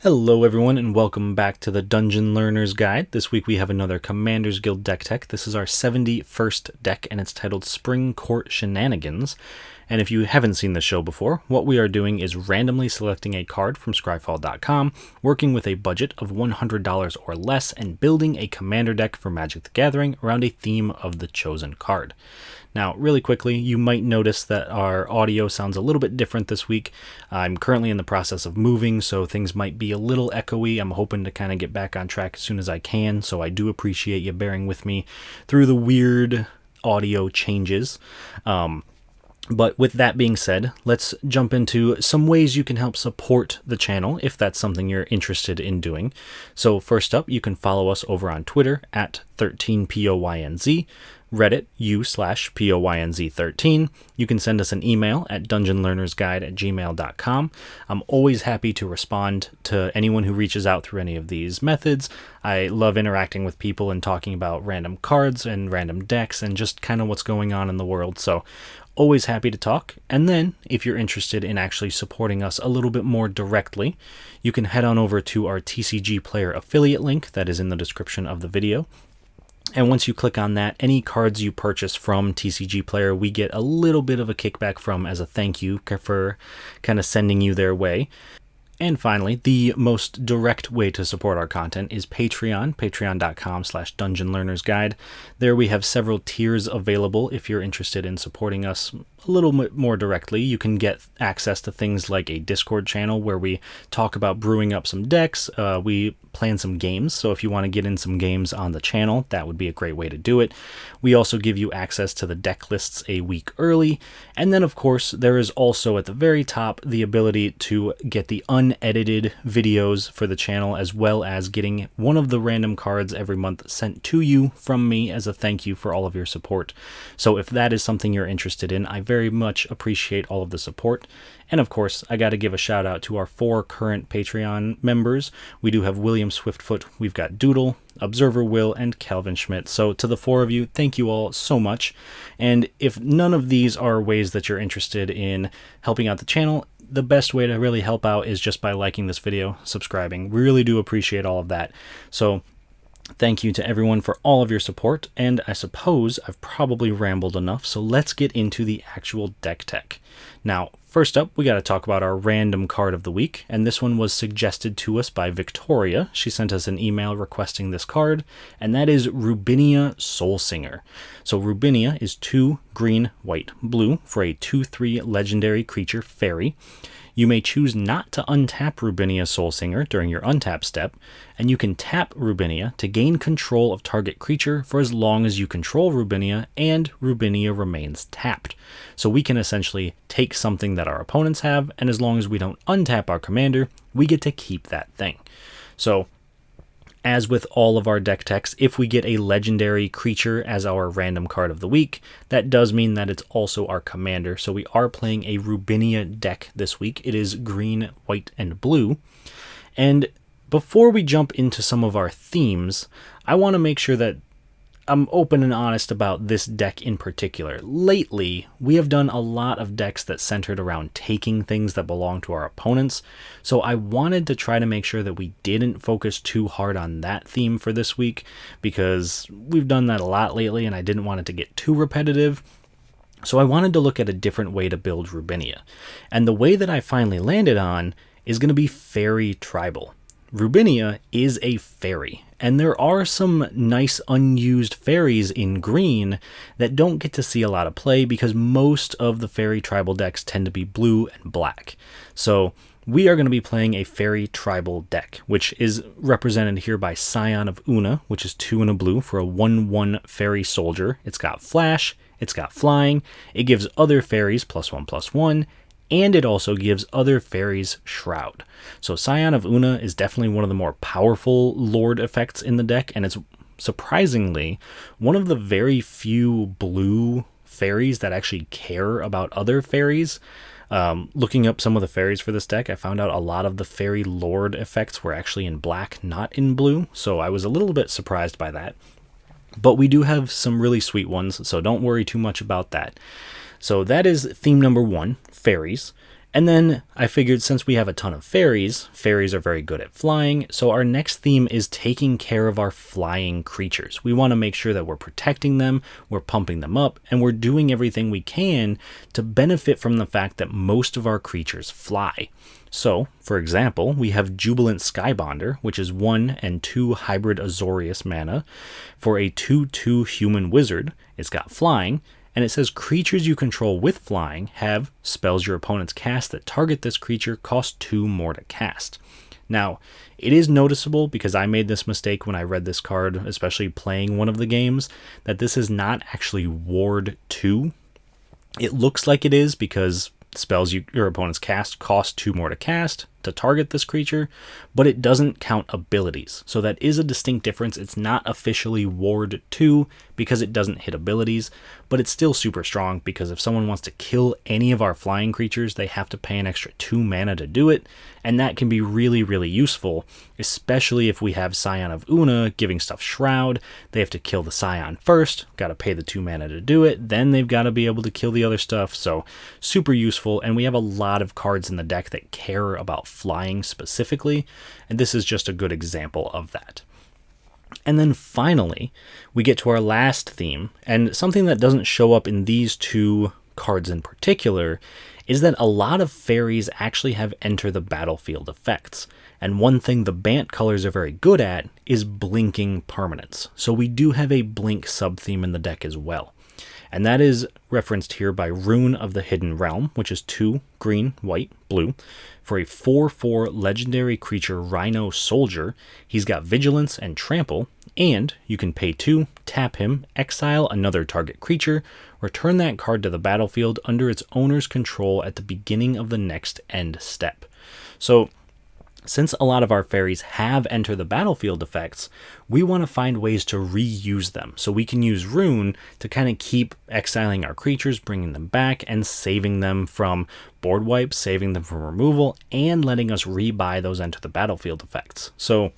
Hello everyone and welcome back to the Dungeon Learner's Guide. This week we have another Commander's Guild deck tech. This is our 71st deck and it's titled Spring Court Shenanigans. And if you haven't seen the show before, what we are doing is randomly selecting a card from scryfall.com, working with a budget of $100 or less, and building a commander deck for Magic the Gathering around a theme of the chosen card. Now, really quickly, you might notice that our audio sounds a little bit different this week. I'm currently in the process of moving, so things might be a little echoey. I'm hoping to kind of get back on track as soon as I can, so I do appreciate you bearing with me through the weird audio changes. But with that being said, let's jump into some ways you can help support the channel if that's something you're interested in doing. So first up, you can follow us over on Twitter at 13POYNZ, Reddit u/POYNZ13. You can send us an email at dungeonlearnersguide@gmail.com. I'm always happy to respond to anyone who reaches out through any of these methods. I love interacting with people and talking about random cards and random decks and just kind of what's going on in the world. So always happy to talk. And then if you're interested in actually supporting us a little bit more directly, you can head on over to our TCG Player affiliate link that is in the description of the video. And once you click on that, any cards you purchase from TCG Player, we get a little bit of a kickback from as a thank you for kind of sending you their way. And finally, the most direct way to support our content is Patreon, patreon.com/dungeonlearnersguide. There we have several tiers available if you're interested in supporting us a little bit more directly. You can get access to things like a Discord channel where we talk about brewing up some decks. We plan some games, so if you want to get in some games on the channel, that would be a great way to do it. We also give you access to the deck lists a week early. And then, of course, there is also at the very top the ability to get the unedited videos for the channel, as well as getting one of the random cards every month sent to you from me as a thank you for all of your support. So if that is something you're interested in, I very much appreciate all of the support. And of course, I got to give a shout out to our 4 current Patreon members. We do have William Swiftfoot, we've got Doodle, Observer Will, and Calvin Schmidt. So to the 4 of you, thank you all so much. And if none of these are ways that you're interested in helping out the channel, the best way to really help out is just by liking this video, subscribing. We really do appreciate all of that. So thank you to everyone for all of your support, and I suppose I've probably rambled enough, so let's get into the actual deck tech. Now, first up, we got to talk about our random card of the week, and this one was suggested to us by Victoria. She sent us an email requesting this card, and that is Rubinia Soulsinger. So Rubinia is 2 green, white, blue for a 2/3 legendary creature fairy. You may choose not to untap Rubinia Soulsinger during your untap step, and you can tap Rubinia to gain control of target creature for as long as you control Rubinia and Rubinia remains tapped. So we can essentially take something that our opponents have, and as long as we don't untap our commander, we get to keep that thing. So as with all of our deck techs, if we get a legendary creature as our random card of the week, that does mean that it's also our commander. So we are playing a Rubinia deck this week. It is green, white, and blue. And before we jump into some of our themes, I want to make sure that I'm open and honest about this deck in particular. Lately, we have done a lot of decks that centered around taking things that belong to our opponents, so I wanted to try to make sure that we didn't focus too hard on that theme for this week, because we've done that a lot lately and I didn't want it to get too repetitive. So I wanted to look at a different way to build Rubinia. And the way that I finally landed on is going to be Faerie Tribal. Rubinia is a fairy, and there are some nice unused fairies in green that don't get to see a lot of play because most of the Faerie Tribal decks tend to be blue and black. So we are going to be playing a Faerie Tribal deck, which is represented here by Scion of Una, which is 2 and a blue for a 1/1 fairy soldier. It's got flash, it's got flying, it gives other fairies +1/+1, and it also gives other fairies Shroud. So Scion of Una is definitely one of the more powerful Lord effects in the deck, and it's surprisingly one of the very few blue fairies that actually care about other fairies. Looking up some of the fairies for this deck, I found out a lot of the Fairy Lord effects were actually in black, not in blue, so I was a little bit surprised by that. But we do have some really sweet ones, so don't worry too much about that. So that is theme number 1, fairies. And then I figured since we have a ton of fairies are very good at flying, so our next theme is taking care of our flying creatures. We want to make sure that we're protecting them, we're pumping them up, and we're doing everything we can to benefit from the fact that most of our creatures fly. So, for example, we have Jubilant Skybonder, which is 1 and 2 hybrid Azorius mana for a 2/2 human wizard. It's got flying, and it says creatures you control with flying have spells your opponents cast that target this creature cost 2 more to cast. Now, it is noticeable, because I made this mistake when I read this card, especially playing one of the games, that this is not actually Ward 2. It looks like it is because spells your opponents cast cost 2 more to cast to target this creature, but it doesn't count abilities. So that is a distinct difference. It's not officially Ward 2 because it doesn't hit abilities, but it's still super strong because if someone wants to kill any of our flying creatures, they have to pay an extra 2 mana to do it, and that can be really, really useful, especially if we have Scion of Una giving stuff Shroud. They have to kill the Scion first, got to pay the 2 mana to do it, then they've got to be able to kill the other stuff, so super useful, and we have a lot of cards in the deck that care about flying specifically, and this is just a good example of that. And then finally, we get to our last theme, and something that doesn't show up in these 2 cards in particular is that a lot of fairies actually have enter the battlefield effects. And one thing the Bant colors are very good at is blinking permanents. So we do have a blink sub-theme in the deck as well. And that is referenced here by Rune of the Hidden Realm, which is 2 green, white, blue, for a 4/4 legendary creature Rhino Soldier. He's got Vigilance and Trample, and you can pay 2, tap him, exile another target creature, return that card to the battlefield under its owner's control at the beginning of the next end step. So, since a lot of our fairies have enter the battlefield effects, we want to find ways to reuse them. So we can use Rune to kind of keep exiling our creatures, bringing them back, and saving them from board wipes, saving them from removal, and letting us rebuy those enter the battlefield effects. So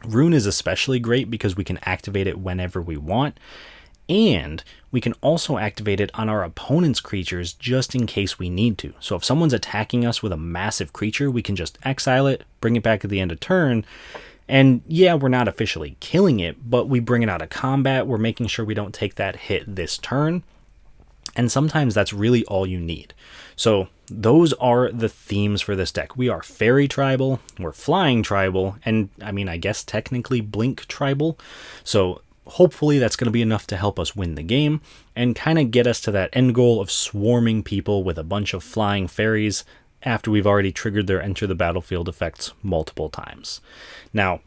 Rune is especially great because we can activate it whenever we want, and we can also activate it on our opponent's creatures just in case we need to. So if someone's attacking us with a massive creature, we can just exile it, bring it back at the end of turn, and yeah, we're not officially killing it, but we bring it out of combat, we're making sure we don't take that hit this turn, and sometimes that's really all you need. So those are the themes for this deck. We are Faerie Tribal, we're Flying Tribal, and I guess technically Blink Tribal. So hopefully that's going to be enough to help us win the game and kind of get us to that end goal of swarming people with a bunch of flying fairies after we've already triggered their enter the battlefield effects multiple times. Now,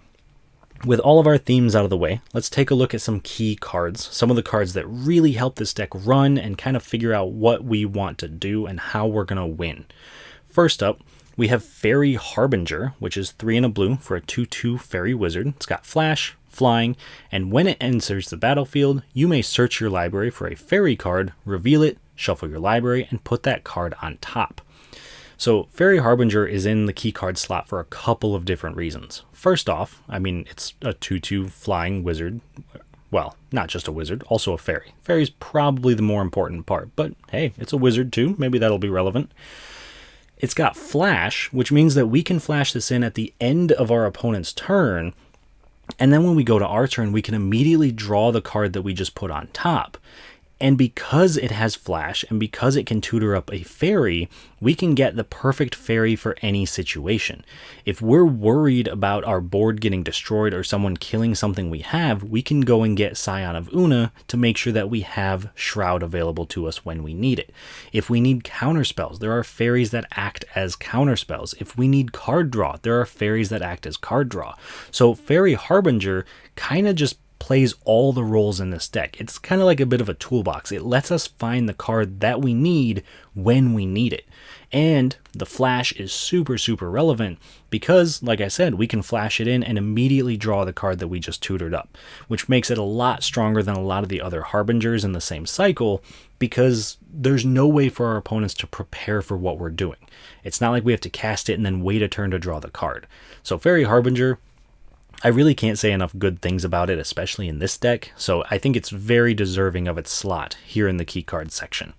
with all of our themes out of the way, let's take a look at some key cards, some of the cards that really help this deck run and kind of figure out what we want to do and how we're going to win. First up, we have Faerie Harbinger, which is 3 and a blue for a 2/2 fairy wizard. It's got flash, flying, and when it enters the battlefield, you may search your library for a fairy card, reveal it, shuffle your library, and put that card on top. So Faerie Harbinger is in the key card slot for a couple of different reasons. First off, it's a 2/2 flying wizard. Well, not just a wizard, also a fairy. Fairy's probably the more important part, but hey, it's a wizard too. Maybe that'll be relevant. It's got flash, which means that we can flash this in at the end of our opponent's turn, and then when we go to our turn, we can immediately draw the card that we just put on top. And because it has flash and because it can tutor up a fairy, we can get the perfect fairy for any situation. If we're worried about our board getting destroyed or someone killing something we have, we can go and get Scion of Una to make sure that we have Shroud available to us when we need it. If we need counterspells, there are fairies that act as counterspells. If we need card draw, there are fairies that act as card draw. So Faerie Harbinger kind of just plays all the roles in this deck. It's kind of like a bit of a toolbox. It lets us find the card that we need when we need it. And the flash is super, super relevant because, like I said, we can flash it in and immediately draw the card that we just tutored up, which makes it a lot stronger than a lot of the other Harbingers in the same cycle because there's no way for our opponents to prepare for what we're doing. It's not like we have to cast it and then wait a turn to draw the card. So Faerie Harbinger, I really can't say enough good things about it, especially in this deck, so I think it's very deserving of its slot here in the key card section.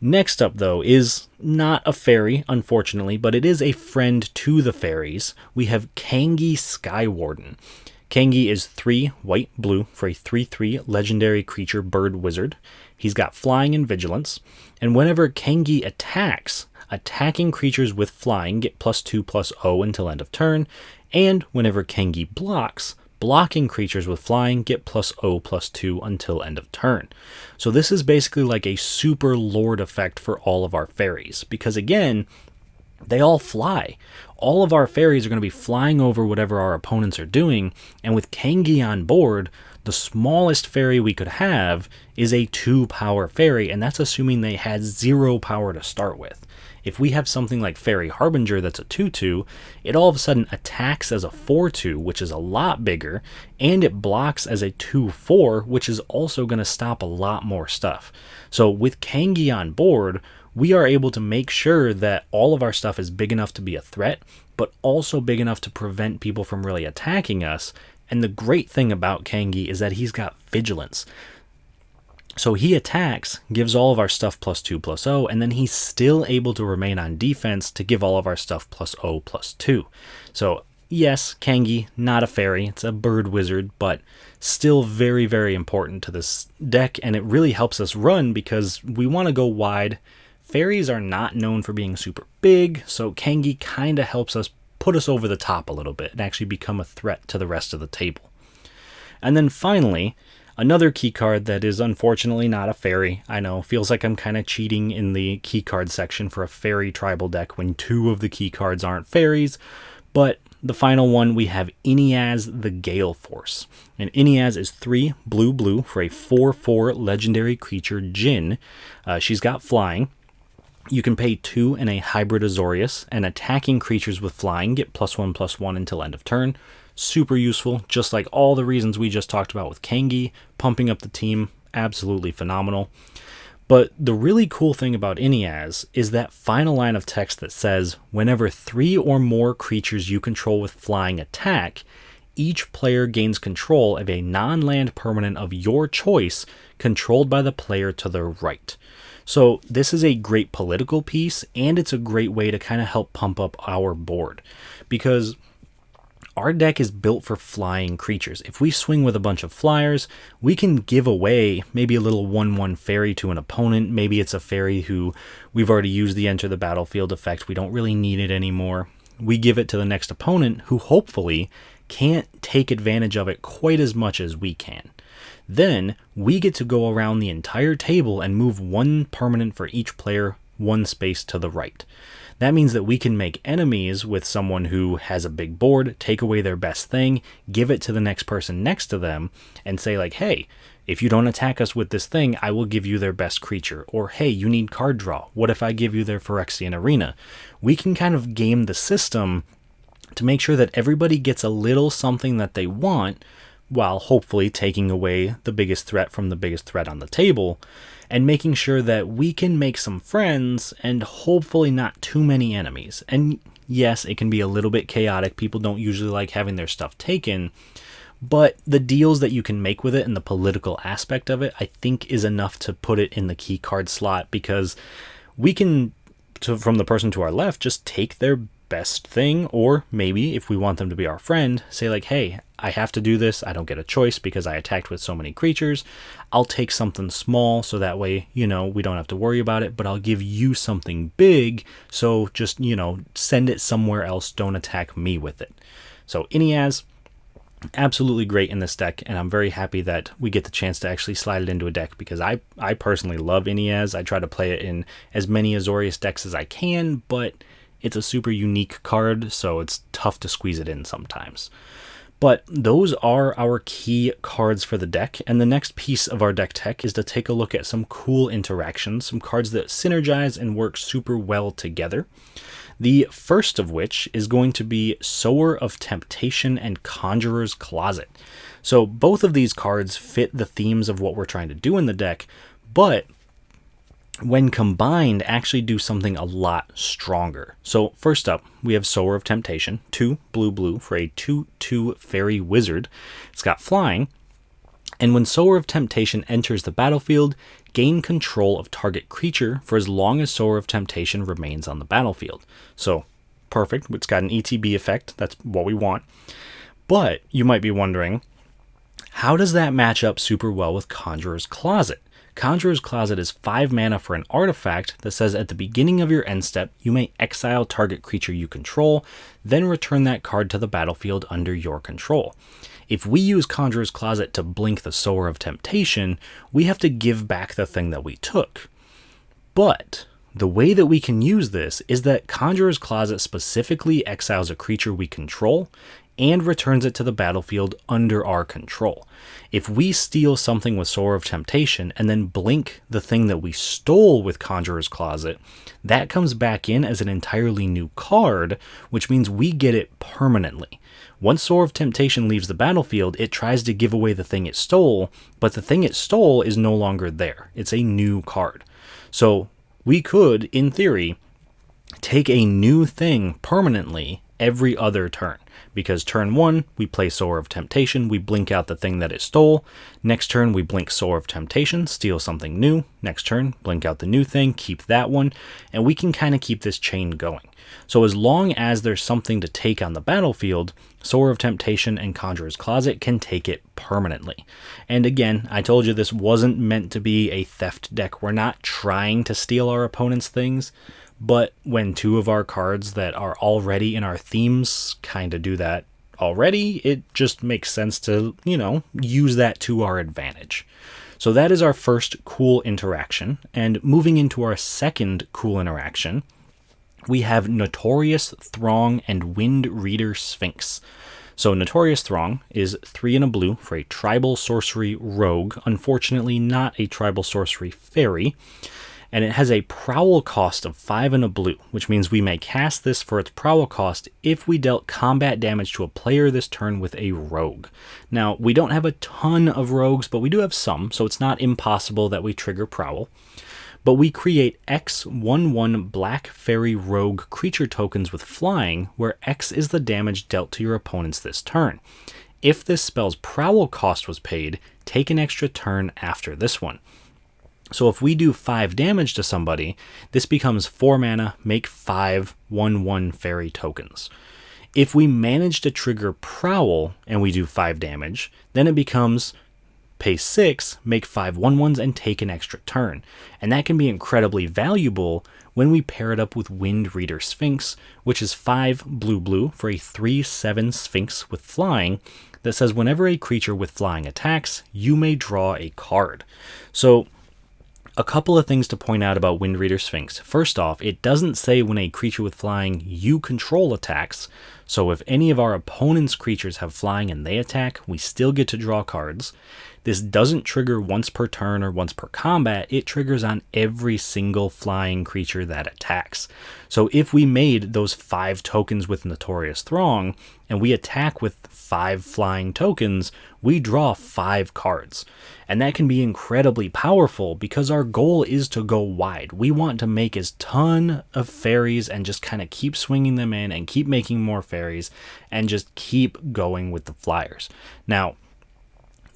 Next up, though, is not a fairy, unfortunately, but it is a friend to the fairies. We have Kangi Skywarden. Kangi is 3 white blue for a 3/3 legendary creature bird wizard. He's got flying and vigilance, and whenever Kangi attacks, attacking creatures with flying get +2/+0 until end of turn, and whenever Kangi blocks, blocking creatures with flying get +0/+2 until end of turn. So this is basically like a super lord effect for all of our fairies, because again, they all fly. All of our fairies are going to be flying over whatever our opponents are doing, and with Kangi on board, the smallest fairy we could have is a 2-power fairy, and that's assuming they had 0 power to start with. If we have something like Faerie Harbinger that's a 2/2, it all of a sudden attacks as a 4/2, which is a lot bigger, and it blocks as a 2/4, which is also going to stop a lot more stuff. So with Kangi on board, we are able to make sure that all of our stuff is big enough to be a threat, but also big enough to prevent people from really attacking us. And the great thing about Kangi is that he's got vigilance. So he attacks, gives all of our stuff +2/+0, and then he's still able to remain on defense to give all of our stuff +0/+2. So yes, Kangi, not a fairy, it's a bird wizard, but still very, very important to this deck, and it really helps us run because we want to go wide. Fairies are not known for being super big, so Kangi kind of helps us put us over the top a little bit and actually become a threat to the rest of the table. And then finally, another key card that is unfortunately not a fairy. I know, feels like I'm kind of cheating in the key card section for a Faerie Tribal deck when 2 of the key cards aren't fairies, but the final one, we have Iniaz the Gale Force. And Iniaz is 3 blue for a 4/4 legendary creature Djinn. She's got flying. You can pay 2 and a hybrid Azorius, and attacking creatures with flying get +1/+1 until end of turn. Super useful, just like all the reasons we just talked about with Kangi, pumping up the team, absolutely phenomenal. But the really cool thing about Iniaz is that final line of text that says, whenever 3 or more creatures you control with flying attack, each player gains control of a non-land permanent of your choice controlled by the player to the right. So this is a great political piece, and it's a great way to kind of help pump up our board, because our deck is built for flying creatures. If we swing with a bunch of flyers, we can give away maybe a little 1/1 fairy to an opponent. Maybe it's a fairy who we've already used the enter the battlefield effect. We don't really need it anymore. We give it to the next opponent who hopefully can't take advantage of it quite as much as we can. Then we get to go around the entire table and move 1 permanent for each player 1 space to the right. That means that we can make enemies with someone who has a big board, take away their best thing, give it to the next person next to them, and say like, hey, if you don't attack us with this thing, I will give you their best creature. Or, hey, you need card draw. What if I give you their Phyrexian Arena? We can kind of game the system to make sure that everybody gets a little something that they want, while hopefully taking away the biggest threat from the biggest threat on the table, and making sure that we can make some friends and hopefully not too many enemies. And yes, it can be a little bit chaotic. People don't usually like having their stuff taken, but the deals that you can make with it and the political aspect of it, I think, is enough to put it in the key card slot, because we can, from the person to our left, just take their best thing, or maybe if we want them to be our friend, say like, hey, I have to do this, I don't get a choice because I attacked with so many creatures, I'll take something small so that way, we don't have to worry about it, but I'll give you something big, so just, send it somewhere else, don't attack me with it. So Iniaz, absolutely great in this deck, and I'm very happy that we get the chance to actually slide it into a deck, because I personally love Iniaz. I try to play it in as many Azorius decks as I can, but it's a super unique card, so it's tough to squeeze it in sometimes. But those are our key cards for the deck, and the next piece of our deck tech is to take a look at some cool interactions, some cards that synergize and work super well together. The first of which is going to be Sower of Temptation and Conjurer's Closet. So both of these cards fit the themes of what we're trying to do in the deck, but when combined, actually do something a lot stronger. So first up, we have Sower of Temptation, 2 blue for a 2/2 fairy wizard. It's got flying, And when Sower of Temptation enters the battlefield, gain control of target creature for as long as Sower of Temptation remains on the battlefield. So, perfect. It's got an ETB effect. That's what we want. But you might be wondering, how does that match up super well with Conjurer's Closet? Conjurer's Closet is 5 mana for an artifact that says at the beginning of your end step, you may exile target creature you control, then return that card to the battlefield under your control. If we use Conjurer's Closet to blink the Sower of Temptation, we have to give back the thing that we took. But the way that we can use this is that Conjurer's Closet specifically exiles a creature we control and returns it to the battlefield under our control. If we steal something with Sower of Temptation and then blink the thing that we stole with Conjurer's Closet, that comes back in as an entirely new card, which means we get it permanently. Once Sower of Temptation leaves the battlefield, it tries to give away the thing it stole, but the thing it stole is no longer there. It's a new card. So we could, in theory, take a new thing permanently every other turn. Because turn 1, we play Sower of Temptation, we blink out the thing that it stole. Next turn, we blink Sower of Temptation, steal something new. Next turn, blink out the new thing, keep that one. And we can kind of keep this chain going. So as long as there's something to take on the battlefield, Sower of Temptation and Conjurer's Closet can take it permanently. And again, I told you this wasn't meant to be a theft deck. We're not trying to steal our opponent's things. But when 2 of our cards that are already in our themes kind of do that already, it just makes sense to, use that to our advantage. So that is our first cool interaction. And moving into our second cool interaction, we have Notorious Throng and Wind Reader Sphinx. So Notorious Throng is 3 and a blue for a tribal sorcery rogue, unfortunately not a tribal sorcery fairy. And it has a prowl cost of 5 and a blue, which means we may cast this for its prowl cost if we dealt combat damage to a player this turn with a rogue. Now, we don't have a ton of rogues, but we do have some, so it's not impossible that we trigger prowl. But we create X 1/1 Black Fairy Rogue creature tokens with flying, where X is the damage dealt to your opponents this turn. If this spell's prowl cost was paid, take an extra turn after this one. So if we do 5 damage to somebody, this becomes 4 mana, make 5 1/1 fairy tokens. If we manage to trigger Prowl and we do 5 damage, then it becomes pay 6, make 5 1/1s, and take an extra turn. And that can be incredibly valuable when we pair it up with Wind Reader Sphinx, which is 5 blue for a 3/7 Sphinx with flying that says whenever a creature with flying attacks, you may draw a card. So a couple of things to point out about Wind Reader Sphinx. First off, it doesn't say when a creature with flying you control attacks, so if any of our opponent's creatures have flying and they attack, we still get to draw cards. This doesn't trigger once per turn or once per combat, it triggers on every single flying creature that attacks. So if we made those 5 tokens with Notorious Throng, and we attack with 5 flying tokens, we draw 5 cards. And that can be incredibly powerful because our goal is to go wide. We want to make as ton of fairies and just kind of keep swinging them in and keep making more fairies and just keep going with the flyers. Now,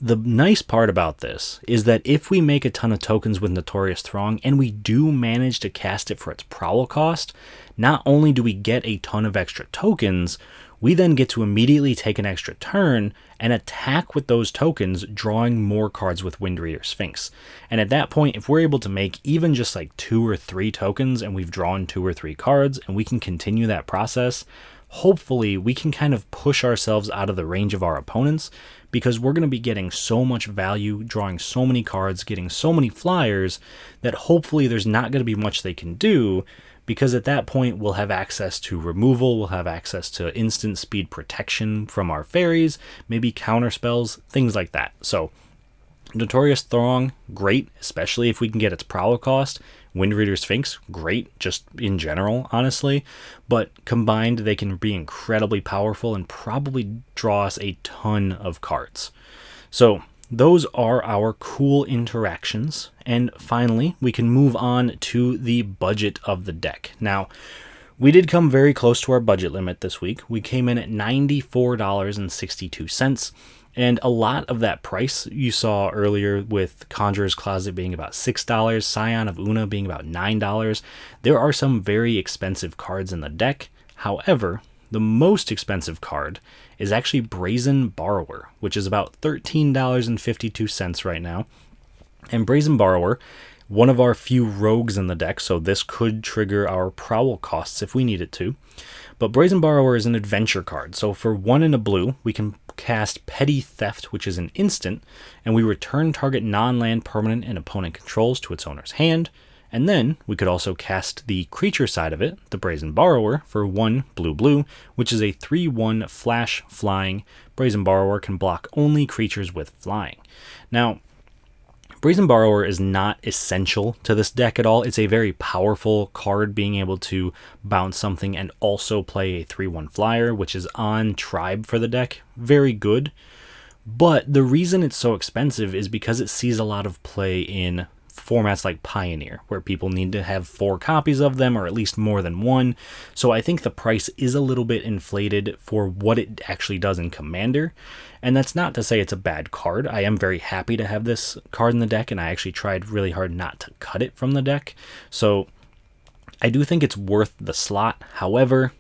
the nice part about this is that if we make a ton of tokens with Notorious Throng and we do manage to cast it for its prowl cost, not only do we get a ton of extra tokens, we then get to immediately take an extra turn and attack with those tokens, drawing more cards with Wind Reader Sphinx. And at that point, if we're able to make even just like 2 or 3 tokens and we've drawn 2 or 3 cards and we can continue that process, hopefully we can kind of push ourselves out of the range of our opponents because we're going to be getting so much value, drawing so many cards, getting so many flyers that hopefully there's not going to be much they can do, because at that point we'll have access to removal, we'll have access to instant speed protection from our fairies, maybe counter spells, things like that. So Notorious Throng, great, especially if we can get its prowl cost. Wind Reader Sphinx, great, just in general, honestly. But combined, they can be incredibly powerful and probably draw us a ton of cards. So those are our cool interactions. And finally, we can move on to the budget of the deck. Now, We did come very close to our budget limit this week. We came in at $94.62. And a lot of that price you saw earlier with Conjurer's Closet being about $6, Scion of Una being about $9. There are some very expensive cards in the deck. However, the most expensive card is actually Brazen Borrower, which is about $13.52 right now. And Brazen Borrower, one of our few rogues in the deck, so this could trigger our prowl costs if we need it to. But Brazen Borrower is an adventure card, so for 1 and a blue, we can cast Petty Theft, which is an instant, and we return target non-land permanent and opponent controls to its owner's hand. And then we could also cast the creature side of it, the Brazen Borrower, for 1 blue, which is a 3/1 flash flying. Brazen Borrower can block only creatures with flying. Now, Brazen Borrower is not essential to this deck at all. It's a very powerful card, being able to bounce something and also play a 3/1 flyer, which is on Tribe for the deck. Very good. But the reason it's so expensive is because it sees a lot of play in formats like Pioneer, where people need to have 4 copies of them, or at least more than 1. So I think the price is a little bit inflated for what it actually does in Commander. And that's not to say it's a bad card. I am very happy to have this card in the deck, and I actually tried really hard not to cut it from the deck. So I do think it's worth the slot. However,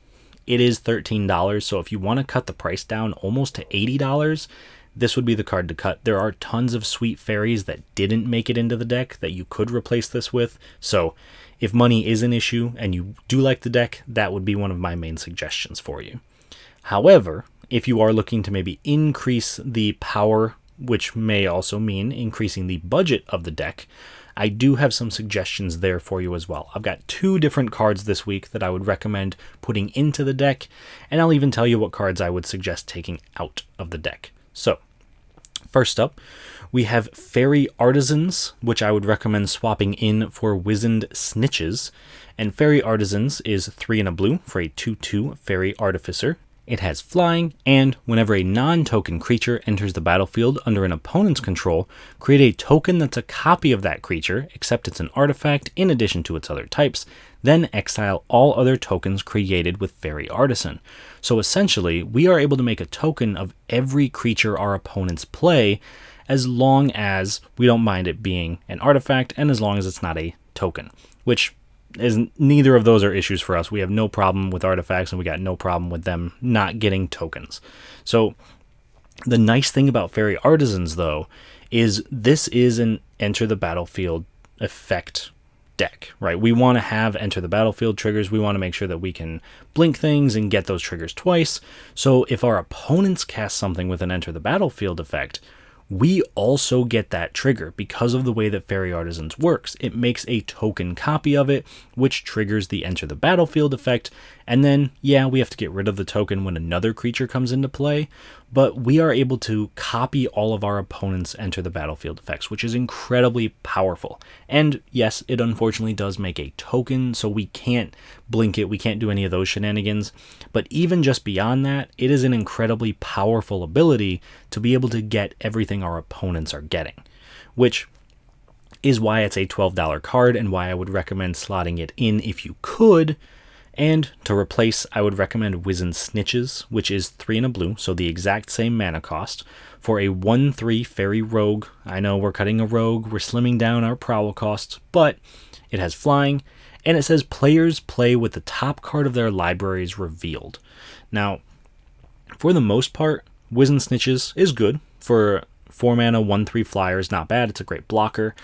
it is $13, so if you want to cut the price down almost to $80, this would be the card to cut. There are tons of sweet fairies that didn't make it into the deck that you could replace this with. So if money is an issue and you do like the deck, that would be one of my main suggestions for you. However, if you are looking to maybe increase the power, which may also mean increasing the budget of the deck, I do have some suggestions there for you as well. I've got 2 different cards this week that I would recommend putting into the deck, and I'll even tell you what cards I would suggest taking out of the deck. So, first up, we have Faerie Artisans, which I would recommend swapping in for Wizened Snitches. And Faerie Artisans is 3 and a blue for a 2/2 Fairy Artificer. It has flying, and whenever a non-token creature enters the battlefield under an opponent's control, create a token that's a copy of that creature, except it's an artifact in addition to its other types, then exile all other tokens created with Faerie Artisan. So essentially, we are able to make a token of every creature our opponents play, as long as we don't mind it being an artifact, and as long as it's not a token, which is neither of those are issues for us. We have no problem with artifacts, and we got no problem with them not getting tokens. So the nice thing about Faerie Artisans, though, is this is an enter the battlefield effect deck, right? We want to have enter the battlefield triggers. We want to make sure that we can blink things and get those triggers twice. So if our opponents cast something with an enter the battlefield effect, we also get that trigger because of the way that Faerie Artisans works. It makes a token copy of it, which triggers the enter the battlefield effect. And then, yeah, we have to get rid of the token when another creature comes into play, but we are able to copy all of our opponents' enter the battlefield effects, which is incredibly powerful. And yes, it unfortunately does make a token, so we can't blink it, we can't do any of those shenanigans. But even just beyond that, it is an incredibly powerful ability to be able to get everything our opponents are getting, which is why it's a $12 card and why I would recommend slotting it in if you could. And to replace, I would recommend Wizened Snitches, which is 3 and a blue, so the exact same mana cost, for a 1/3 Fairy Rogue. I know we're cutting a rogue, we're slimming down our prowl costs, but it has flying, and it says players play with the top card of their libraries revealed. Now, for the most part, Wizened Snitches is good. For 4 mana, 1/3 flyer is not bad, it's a great blocker.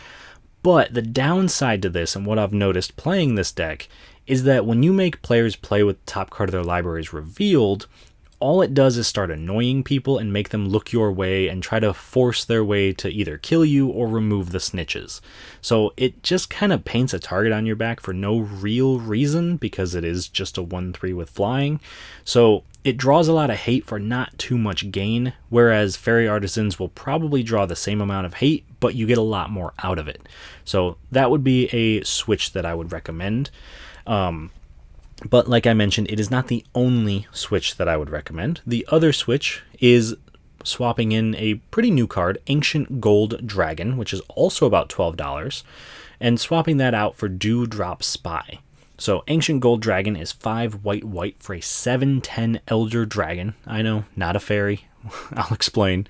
But the downside to this, and what I've noticed playing this deck, is that when you make players play with the top card of their libraries revealed, all it does is start annoying people and make them look your way and try to force their way to either kill you or remove the snitches. So it just kind of paints a target on your back for no real reason, because it is just a 1/3 with flying. So it draws a lot of hate for not too much gain, whereas Faerie Artisans will probably draw the same amount of hate, but you get a lot more out of it. So that would be a switch that I would recommend. But like I mentioned, it is not the only switch that I would recommend. The other switch is swapping in a pretty new card, Ancient Gold Dragon, which is also about $12, and swapping that out for Dewdrop Spy. So Ancient Gold Dragon is 5 white for a 7/10 Elder Dragon. I know, not a fairy. I'll explain.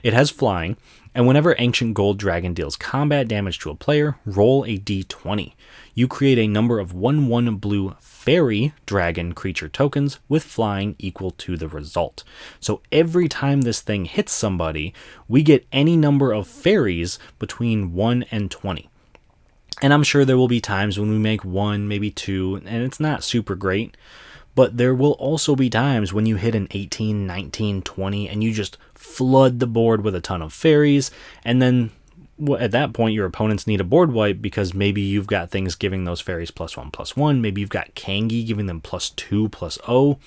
It has flying, and whenever Ancient Gold Dragon deals combat damage to a player, roll a d20. You create a number of 1/1 blue Faerie Dragon creature tokens with flying equal to the result. So every time this thing hits somebody, we get any number of fairies between 1 and 20. And I'm sure there will be times when we make 1, maybe 2, and it's not super great. But there will also be times when you hit an 18, 19, 20, and you just flood the board with a ton of fairies, and then at that point your opponents need a board wipe because maybe you've got things giving those fairies +1/+1, maybe you've got Kangi giving them +2/+0.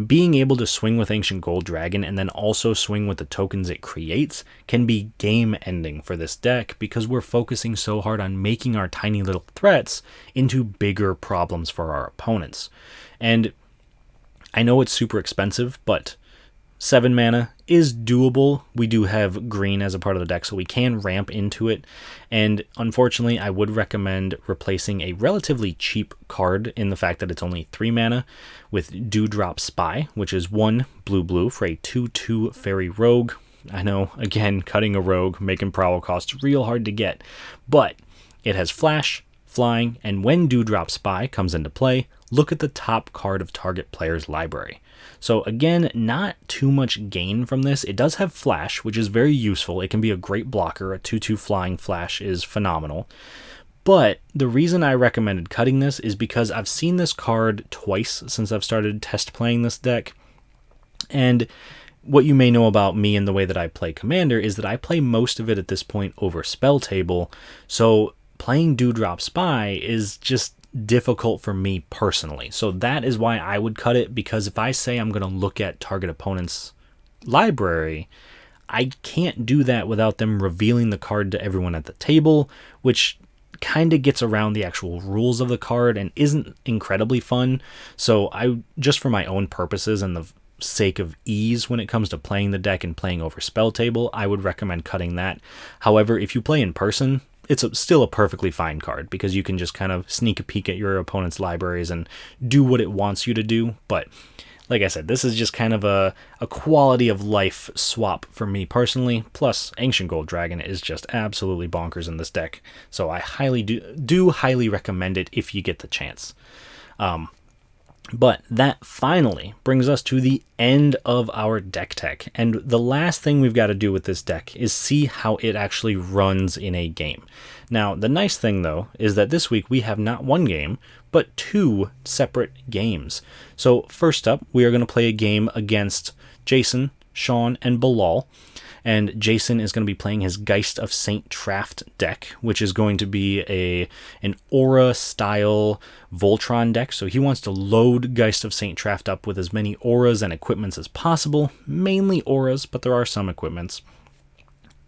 Being able to swing with Ancient Gold Dragon and then also swing with the tokens it creates can be game ending for this deck because we're focusing so hard on making our tiny little threats into bigger problems for our opponents. And I know it's super expensive, but 7 mana is doable. We do have green as a part of the deck, so we can ramp into it. And unfortunately, I would recommend replacing a relatively cheap card in the fact that it's only 3 mana with Dewdrop Spy, which is 1 blue for a 2/2 fairy rogue. I know, again, cutting a rogue, making prowl costs real hard to get, but it has flash, flying, and when Dewdrop Spy comes into play, look at the top card of target player's library. So again, not too much gain from this. It does have flash, which is very useful. It can be a great blocker. A 2/2 flying flash is phenomenal. But the reason I recommended cutting this is because I've seen this card twice since I've started test playing this deck. And what you may know about me and the way that I play Commander is that I play most of it at this point over Spell Table. So playing Dewdrop Spy is just difficult for me personally. So that is why I would cut it, because if I say I'm going to look at target opponent's library, I can't do that without them revealing the card to everyone at the table, which kind of gets around the actual rules of the card and isn't incredibly fun. So I, just for my own purposes and the sake of ease when it comes to playing the deck and playing over Spell Table, I would recommend cutting that. However, if you play in person, it's still a perfectly fine card because you can just kind of sneak a peek at your opponent's libraries and do what it wants you to do. But like I said, this is just kind of a quality of life swap for me personally. Plus, Ancient Gold Dragon is just absolutely bonkers in this deck. So I highly recommend it if you get the chance. But that finally brings us to the end of our deck tech. And the last thing we've got to do with this deck is see how it actually runs in a game. Now, the nice thing, though, is that this week we have not one game, but 2 separate games. So first up, we are going to play a game against Jason, Shawn, and Bilal. And Jason is going to be playing his Geist of St. Traft deck, which is going to be an aura-style Voltron deck. So he wants to load Geist of St. Traft up with as many auras and equipments as possible. Mainly auras, but there are some equipments.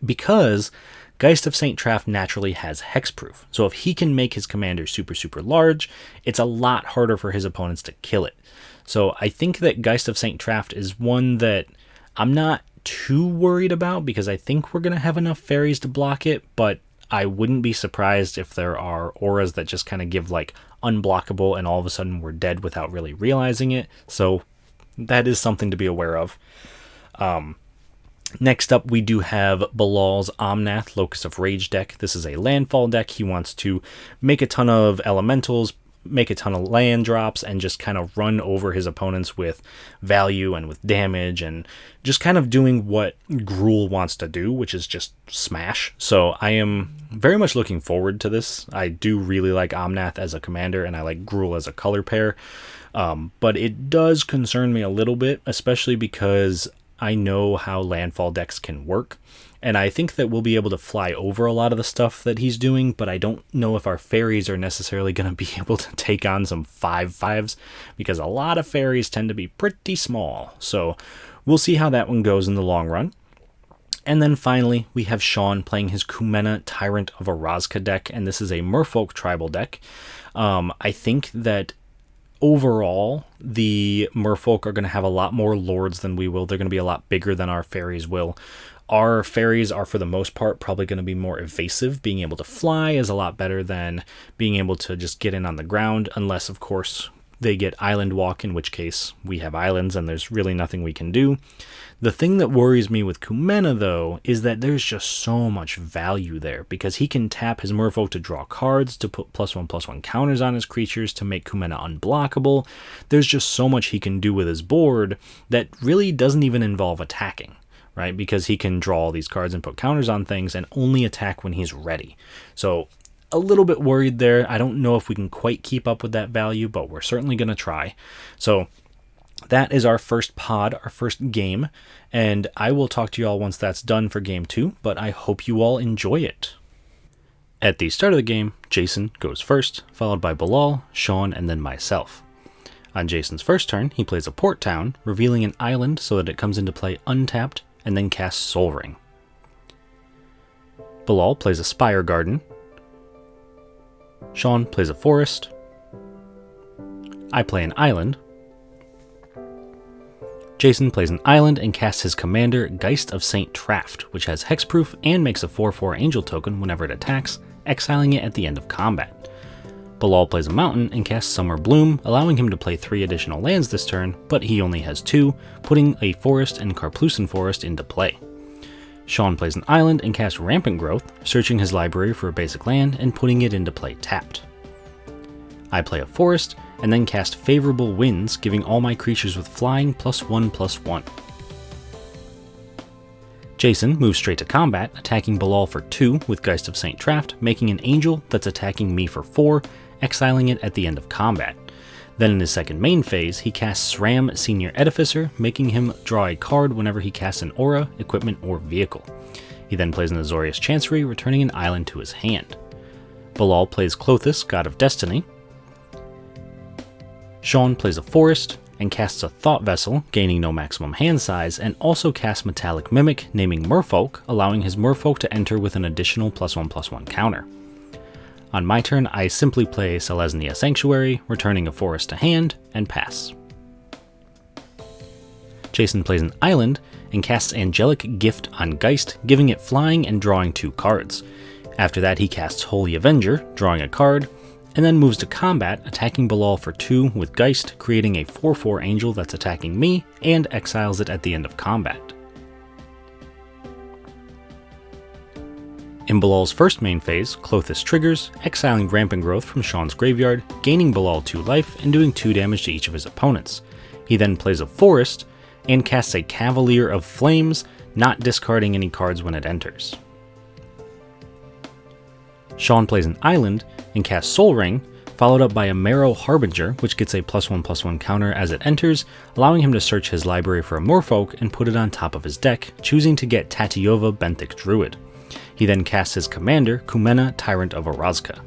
Because Geist of St. Traft naturally has hexproof. So if he can make his commander super large, it's a lot harder for his opponents to kill it. So I think that Geist of St. Traft is one that I'm not too worried about because I think we're going to have enough fairies to block it, but I wouldn't be surprised if there are auras that just kind of give like unblockable and all of a sudden we're dead without really realizing it. So that is something to be aware of. Next up, we do have Bilal's Omnath Locus of Rage deck. This is a landfall deck. He wants to make a ton of elementals, make a ton of land drops, and just kind of run over his opponents with value and with damage and just kind of doing what Gruul wants to do, which is just smash. So I am very much looking forward to this. I do really like Omnath as a commander, and I like Gruul as a color pair. But it does concern me a little bit, especially because I know how landfall decks can work. And I think that we'll be able to fly over a lot of the stuff that he's doing, but I don't know if our fairies are necessarily going to be able to take on some 5/5s, because a lot of fairies tend to be pretty small. So we'll see how that one goes in the long run. And then finally, we have Shawn playing his Kumena Tyrant of Orazca deck, and this is a Merfolk tribal deck. I think that overall, the merfolk are going to have a lot more lords than we will. They're going to be a lot bigger than our fairies will. Our fairies are, for the most part, probably going to be more evasive. Being able to fly is a lot better than being able to just get in on the ground, unless, of course, they get island walk, in which case we have islands and there's really nothing we can do. The thing that worries me with Kumena, though, is that there's just so much value there, because he can tap his merfolk to draw cards, to put +1/+1 counters on his creatures, to make Kumena unblockable. There's just so much he can do with his board that really doesn't even involve attacking, right? Because he can draw all these cards and put counters on things and only attack when he's ready. So a little bit worried there. I don't know if we can quite keep up with that value, but we're certainly going to try. So that is our first pod, our first game, and I will talk to you all once that's done for game 2, but I hope you all enjoy it. At the start of the game, Jason goes first, followed by Bilal, Shawn, and then myself. On Jason's first turn, he plays a port town, revealing an island so that it comes into play untapped, and then casts Soul Ring. Bilal plays a Spire Garden. Shawn plays a forest. I play an island. Jason plays an island and casts his commander, Geist of Saint Traft, which has hexproof and makes a 4/4 angel token whenever it attacks, exiling it at the end of combat. Bilal plays a mountain and casts Summer Bloom, allowing him to play 3 additional lands this turn, but he only has 2, putting a forest and Carplucin Forest into play. Shawn plays an island and casts Rampant Growth, searching his library for a basic land and putting it into play tapped. I play a forest, and then cast Favorable Winds, giving all my creatures with flying +1/+1. Jason moves straight to combat, attacking Bilal for 2 with Geist of Saint Traft, making an angel that's attacking me for 4, exiling it at the end of combat. Then in his second main phase, he casts Sram Senior Edificer, making him draw a card whenever he casts an aura, equipment, or vehicle. He then plays an Azorius Chancery, returning an island to his hand. Bilal plays Clothis, God of Destiny. Shawn plays a forest and casts a Thought Vessel, gaining no maximum hand size, and also casts Metallic Mimic, naming Merfolk, allowing his Merfolk to enter with an additional +1/+1 counter. On my turn, I simply play Selesnya Sanctuary, returning a forest to hand, and pass. Jason plays an island and casts Angelic Gift on Geist, giving it flying and drawing 2 cards. After that, he casts Holy Avenger, drawing a card, and then moves to combat, attacking Bilal for 2 with Geist, creating a 4/4 angel that's attacking me, and exiles it at the end of combat. In Bilal's first main phase, Clothis triggers, exiling Rampant Growth from Shawn's graveyard, gaining Bilal 2 life, and doing 2 damage to each of his opponents. He then plays a forest, and casts a Cavalier of Flames, not discarding any cards when it enters. Shawn plays an island and casts Soul Ring, followed up by a Marrow Harbinger, which gets a +1/+1 counter as it enters, allowing him to search his library for a Merfolk and put it on top of his deck, choosing to get Tatiova Benthic Druid. He then casts his commander, Kumena, Tyrant of Orazka.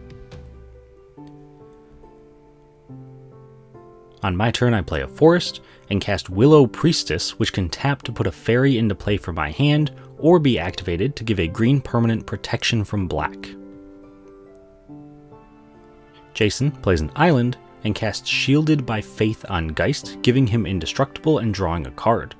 On my turn, I play a forest and cast Willow Priestess, which can tap to put a fairy into play for my hand, or be activated to give a green permanent protection from black. Jason plays an island and casts Shielded by Faith on Geist, giving him indestructible and drawing a card.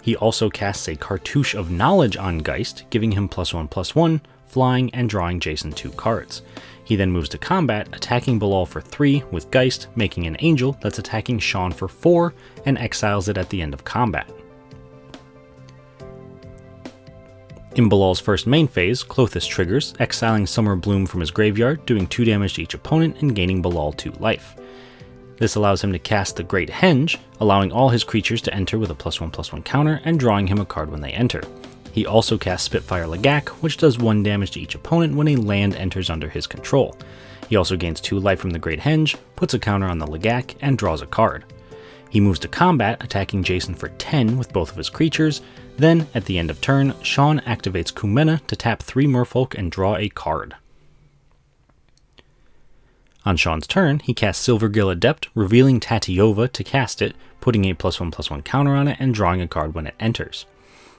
He also casts a Cartouche of Knowledge on Geist, giving him +1/+1, flying and drawing Jason 2 cards. He then moves to combat, attacking Bilal for 3 with Geist, making an angel that's attacking Shawn for 4, and exiles it at the end of combat. In Bilal's first main phase, Clothis triggers, exiling Summer Bloom from his graveyard, doing 2 damage to each opponent and gaining Bilal 2 life. This allows him to cast the Great Henge, allowing all his creatures to enter with a +1/+1 counter and drawing him a card when they enter. He also casts Spitfire Lagak, which does 1 damage to each opponent when a land enters under his control. He also gains 2 life from the Great Henge, puts a counter on the Lagak, and draws a card. He moves to combat, attacking Jason for 10 with both of his creatures. Then, at the end of turn, Shawn activates Kumena to tap 3 Merfolk and draw a card. On Shawn's turn, he casts Silvergill Adept, revealing Tatiova to cast it, putting a +1/+1 counter on it and drawing a card when it enters.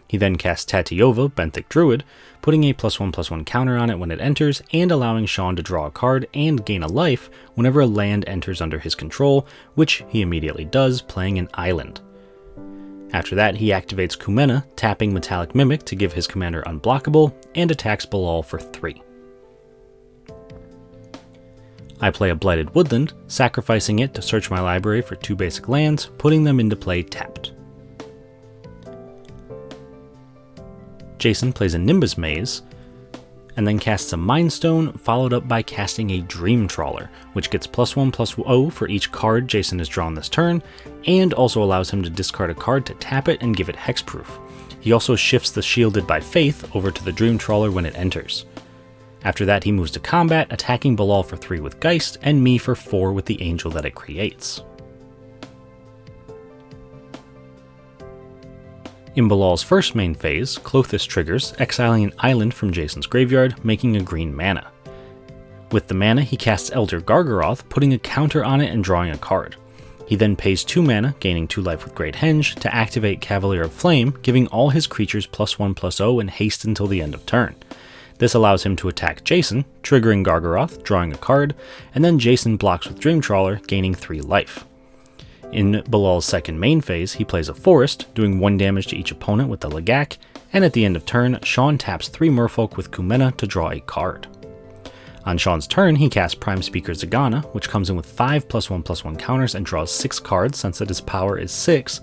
He then casts Tatiova, Benthic Druid, putting a +1/+1 counter on it when it enters, and allowing Shawn to draw a card and gain a life whenever a land enters under his control, which he immediately does, playing an island. After that, he activates Kumena, tapping Metallic Mimic to give his commander unblockable, and attacks Bilal for 3. I play a Blighted Woodland, sacrificing it to search my library for 2 basic lands, putting them into play tapped. Jason plays a Nimbus Maze, and then casts a Mind Stone, followed up by casting a Dream Trawler, which gets +1/+0 for each card Jason has drawn this turn, and also allows him to discard a card to tap it and give it hexproof. He also shifts the Shielded by Faith over to the Dream Trawler when it enters. After that, he moves to combat, attacking Bilal for 3 with Geist, and me for 4 with the Angel that it creates. In Bilal's first main phase, Klothys triggers, exiling an island from Jason's graveyard, making a green mana. With the mana, he casts Elder Gargaroth, putting a counter on it and drawing a card. He then pays 2 mana, gaining 2 life with Great Henge, to activate Cavalier of Flame, giving all his creatures +1/+0 and haste until the end of turn. This allows him to attack Jason, triggering Gargaroth, drawing a card, and then Jason blocks with Dream Trawler, gaining 3 life. In Bilal's second main phase, he plays a Forest, doing 1 damage to each opponent with the Lagak, and at the end of turn, Shawn taps 3 Merfolk with Kumena to draw a card. On Shawn's turn, he casts Prime Speaker Zagana, which comes in with 5 +1/+1 counters and draws 6 cards since that his power is 6,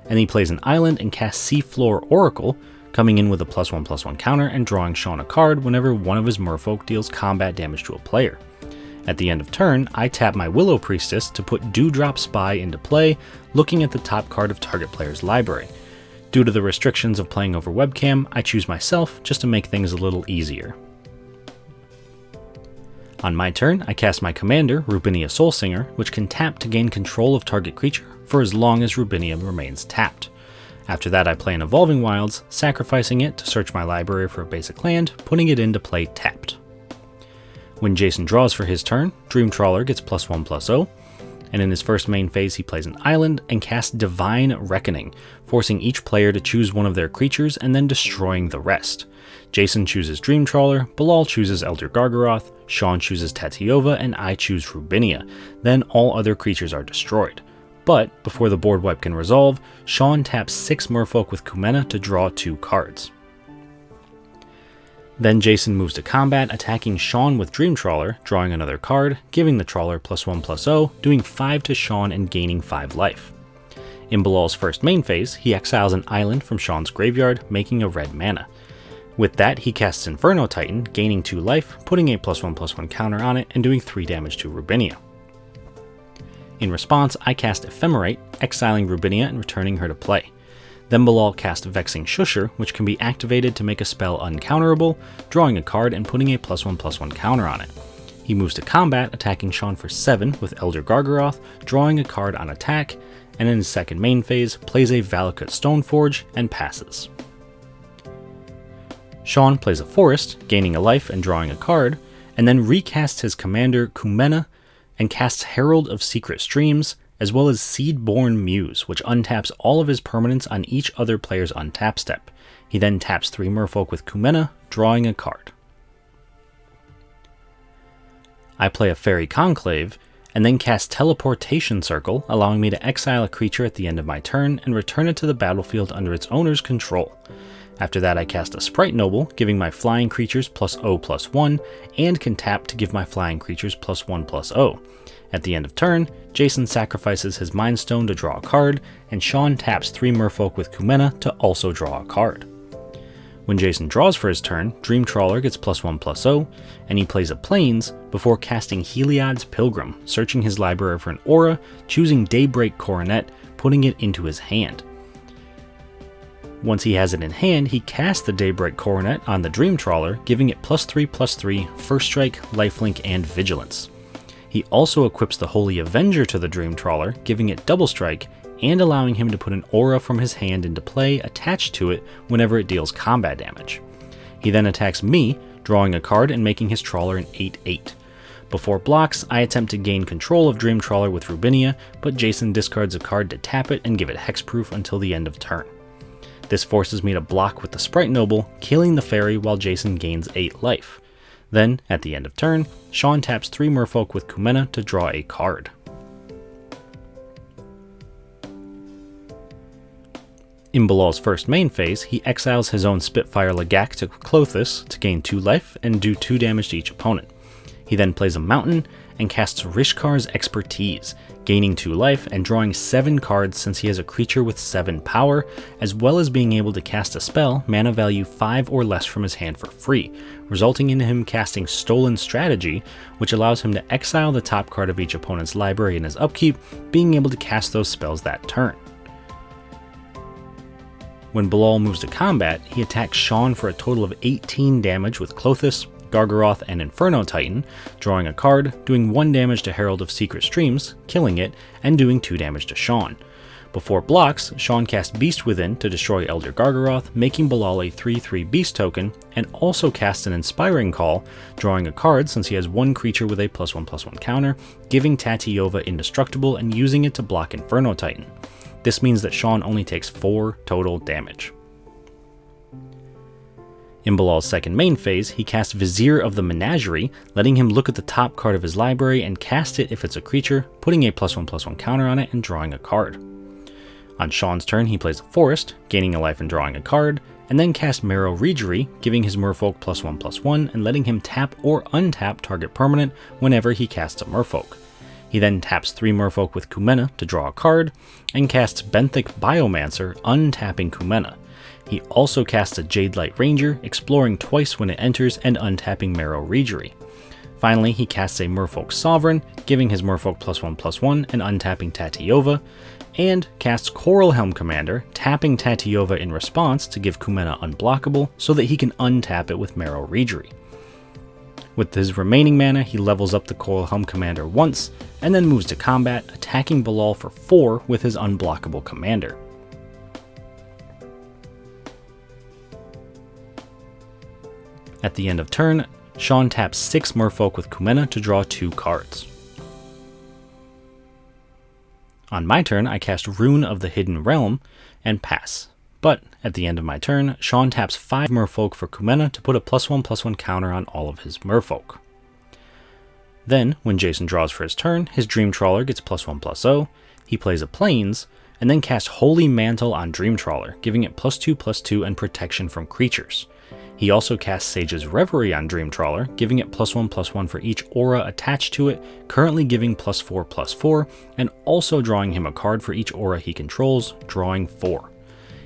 and he plays an island and casts Seafloor Oracle, coming in with a +1/+1 counter and drawing Shawn a card whenever one of his Merfolk deals combat damage to a player. At the end of turn, I tap my Willow Priestess to put Dewdrop Spy into play, looking at the top card of target player's library. Due to the restrictions of playing over webcam, I choose myself just to make things a little easier. On my turn, I cast my commander, Rubinia Soulsinger, which can tap to gain control of target creature for as long as Rubinia remains tapped. After that, I play an Evolving Wilds, sacrificing it to search my library for a basic land, putting it into play tapped. When Jason draws for his turn, Dream Trawler gets +1/+0, and in his first main phase he plays an island and casts Divine Reckoning, forcing each player to choose one of their creatures and then destroying the rest. Jason chooses Dream Trawler, Bilal chooses Elder Gargaroth, Shawn chooses Tatiova, and I choose Rubinia. Then all other creatures are destroyed. But before the board wipe can resolve, Shawn taps 6 Merfolk with Kumena to draw 2 cards. Then Jason moves to combat, attacking Shawn with Dream Trawler, drawing another card, giving the Trawler +1/+0, doing 5 to Shawn and gaining 5 life. In Bilal's first main phase, he exiles an island from Shawn's graveyard, making a red mana. With that, he casts Inferno Titan, gaining 2 life, putting a +1/+1 counter on it, and doing 3 damage to Rubinia. In response, I cast Ephemerate, exiling Rubinia and returning her to play. Then Bilal cast Vexing Shusher, which can be activated to make a spell uncounterable, drawing a card and putting a +1/+1 counter on it. He moves to combat, attacking Shawn for 7 with Elder Gargaroth, drawing a card on attack, and in his second main phase, plays a Valakut Stoneforge and passes. Shawn plays a Forest, gaining a life and drawing a card, and then recasts his commander Kumena and casts Herald of Secret Streams, as well as Seedborn Muse, which untaps all of his permanents on each other player's untap step. He then taps 3 Merfolk with Kumena, drawing a card. I play a Faerie Conclave, and then cast Teleportation Circle, allowing me to exile a creature at the end of my turn and return it to the battlefield under its owner's control. After that, I cast a Sprite Noble, giving my flying creatures +0/+1, and can tap to give my flying creatures +1/+0. At the end of turn, Jason sacrifices his Mind Stone to draw a card, and Shawn taps 3 Merfolk with Kumena to also draw a card. When Jason draws for his turn, Dream Trawler gets +1/+0, and he plays a Plains before casting Heliod's Pilgrim, searching his library for an aura, choosing Daybreak Coronet, putting it into his hand. Once he has it in hand, he casts the Daybreak Coronet on the Dream Trawler, giving it +3/+3, First Strike, Lifelink, and Vigilance. He also equips the Holy Avenger to the Dream Trawler, giving it double strike, and allowing him to put an aura from his hand into play attached to it whenever it deals combat damage. He then attacks me, drawing a card and making his Trawler an 8/8. Before blocks, I attempt to gain control of Dream Trawler with Rubinia, but Jason discards a card to tap it and give it hexproof until the end of turn. This forces me to block with the Sprite Noble, killing the fairy while Jason gains 8 life. Then, at the end of turn, Shawn taps 3 Merfolk with Kumena to draw a card. In Bilal's first main phase, he exiles his own Spitfire Lagak to Klothys to gain 2 life and do 2 damage to each opponent. He then plays a Mountain and casts Rishkar's Expertise, gaining 2 life and drawing 7 cards since he has a creature with 7 power, as well as being able to cast a spell mana value 5 or less from his hand for free, resulting in him casting Stolen Strategy, which allows him to exile the top card of each opponent's library in his upkeep, being able to cast those spells that turn. When Bilal moves to combat, he attacks Shawn for a total of 18 damage with Klothys, Gargaroth, and Inferno Titan, drawing a card, doing 1 damage to Herald of Secret Streams, killing it, and doing 2 damage to Shawn. Before blocks, Shawn casts Beast Within to destroy Elder Gargaroth, making Bilal a 3/3 Beast token, and also casts an Inspiring Call, drawing a card since he has 1 creature with a +1/+1 counter, giving Tatyova Indestructible and using it to block Inferno Titan. This means that Shawn only takes 4 total damage. In Bilal's second main phase, he casts Vizier of the Menagerie, letting him look at the top card of his library and cast it if it's a creature, putting a +1/+1 counter on it and drawing a card. On Shawn's turn, he plays a Forest, gaining a life and drawing a card, and then casts Marrow Reegery, giving his Merfolk +1/+1 and letting him tap or untap target permanent whenever he casts a Merfolk. He then taps 3 Merfolk with Kumena to draw a card, and casts Benthic Biomancer, untapping Kumena. He also casts a Jadelight Ranger, exploring twice when it enters and untapping Marrow Reegery. Finally, he casts a Merfolk Sovereign, giving his Merfolk +1/+1 and untapping Tatyova, and casts Coralhelm Commander, tapping Tatyova in response to give Kumena unblockable so that he can untap it with Marrow Reegery. With his remaining mana, he levels up the Coralhelm Commander once, and then moves to combat, attacking Bilal for 4 with his unblockable commander. At the end of turn, Shawn taps 6 Merfolk with Kumena to draw 2 cards. On my turn, I cast Rune of the Hidden Realm and pass. But at the end of my turn, Shawn taps 5 Merfolk for Kumena to put a +1/+1 counter on all of his Merfolk. Then, when Jason draws for his turn, his Dream Trawler gets +1/+0, he plays a Plains, and then casts Holy Mantle on Dream Trawler, giving it +2/+2 and protection from creatures. He also casts Sage's Reverie on Dream Trawler, giving it +1/+1 for each aura attached to it, currently giving +4/+4, and also drawing him a card for each aura he controls, drawing 4.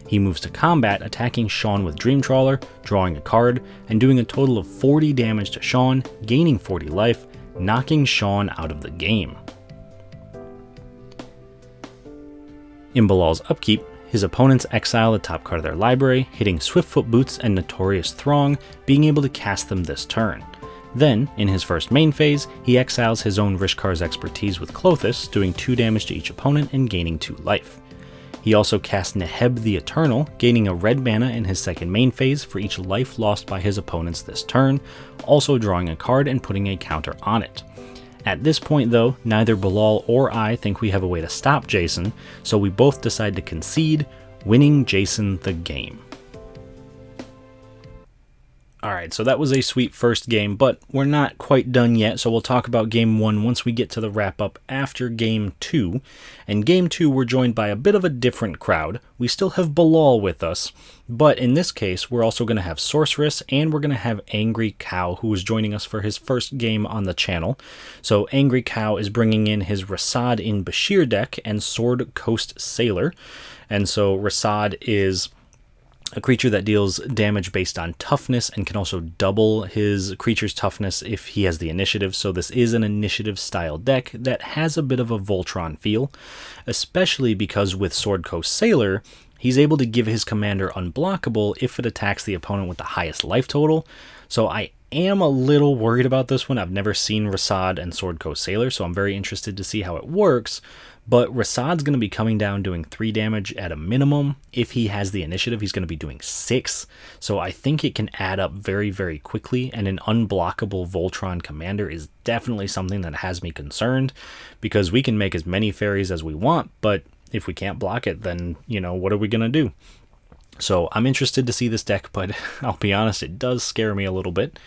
He moves to combat, attacking Shawn with Dream Trawler, drawing a card, and doing a total of 40 damage to Shawn, gaining 40 life, knocking Shawn out of the game. In Bilal's upkeep, his opponents exile the top card of their library, hitting Swiftfoot Boots and Notorious Throng, being able to cast them this turn. Then, in his first main phase, he exiles his own Rishkar's Expertise with Klothys, doing 2 damage to each opponent and gaining 2 life. He also casts Neheb the Eternal, gaining a red mana in his second main phase for each life lost by his opponents this turn, also drawing a card and putting a counter on it. At this point though, neither Bilal or I think we have a way to stop Jason, so we both decide to concede, winning Jason the game. Alright, so that was a sweet first game, but we're not quite done yet, so we'll talk about Game 1 once we get to the wrap-up after Game 2. In Game 2, we're joined by a bit of a different crowd. We still have Bilal with us, but in this case, we're also going to have Sorceress, and we're going to have AngryCow, who is joining us for his first game on the channel. So AngryCow is bringing in his Rasad in Bashir deck and Sword Coast Sailor, and so Rasad is a creature that deals damage based on toughness and can also double his creature's toughness if he has the initiative, so this is an initiative style deck that has a bit of a Voltron feel, especially because with Sword Coast Sailor, he's able to give his commander unblockable if it attacks the opponent with the highest life total, so I am a little worried about this one. I've never seen Rasad and Sword Coast Sailor, so I'm very interested to see how it works. But Rasad's going to be coming down doing 3 damage at a minimum. If he has the initiative, he's going to be doing 6. So I think it can add up very, very quickly. And an unblockable Voltron commander is definitely something that has me concerned. Because we can make as many fairies as we want, but if we can't block it, then, what are we going to do? So I'm interested to see this deck, but I'll be honest, it does scare me a little bit.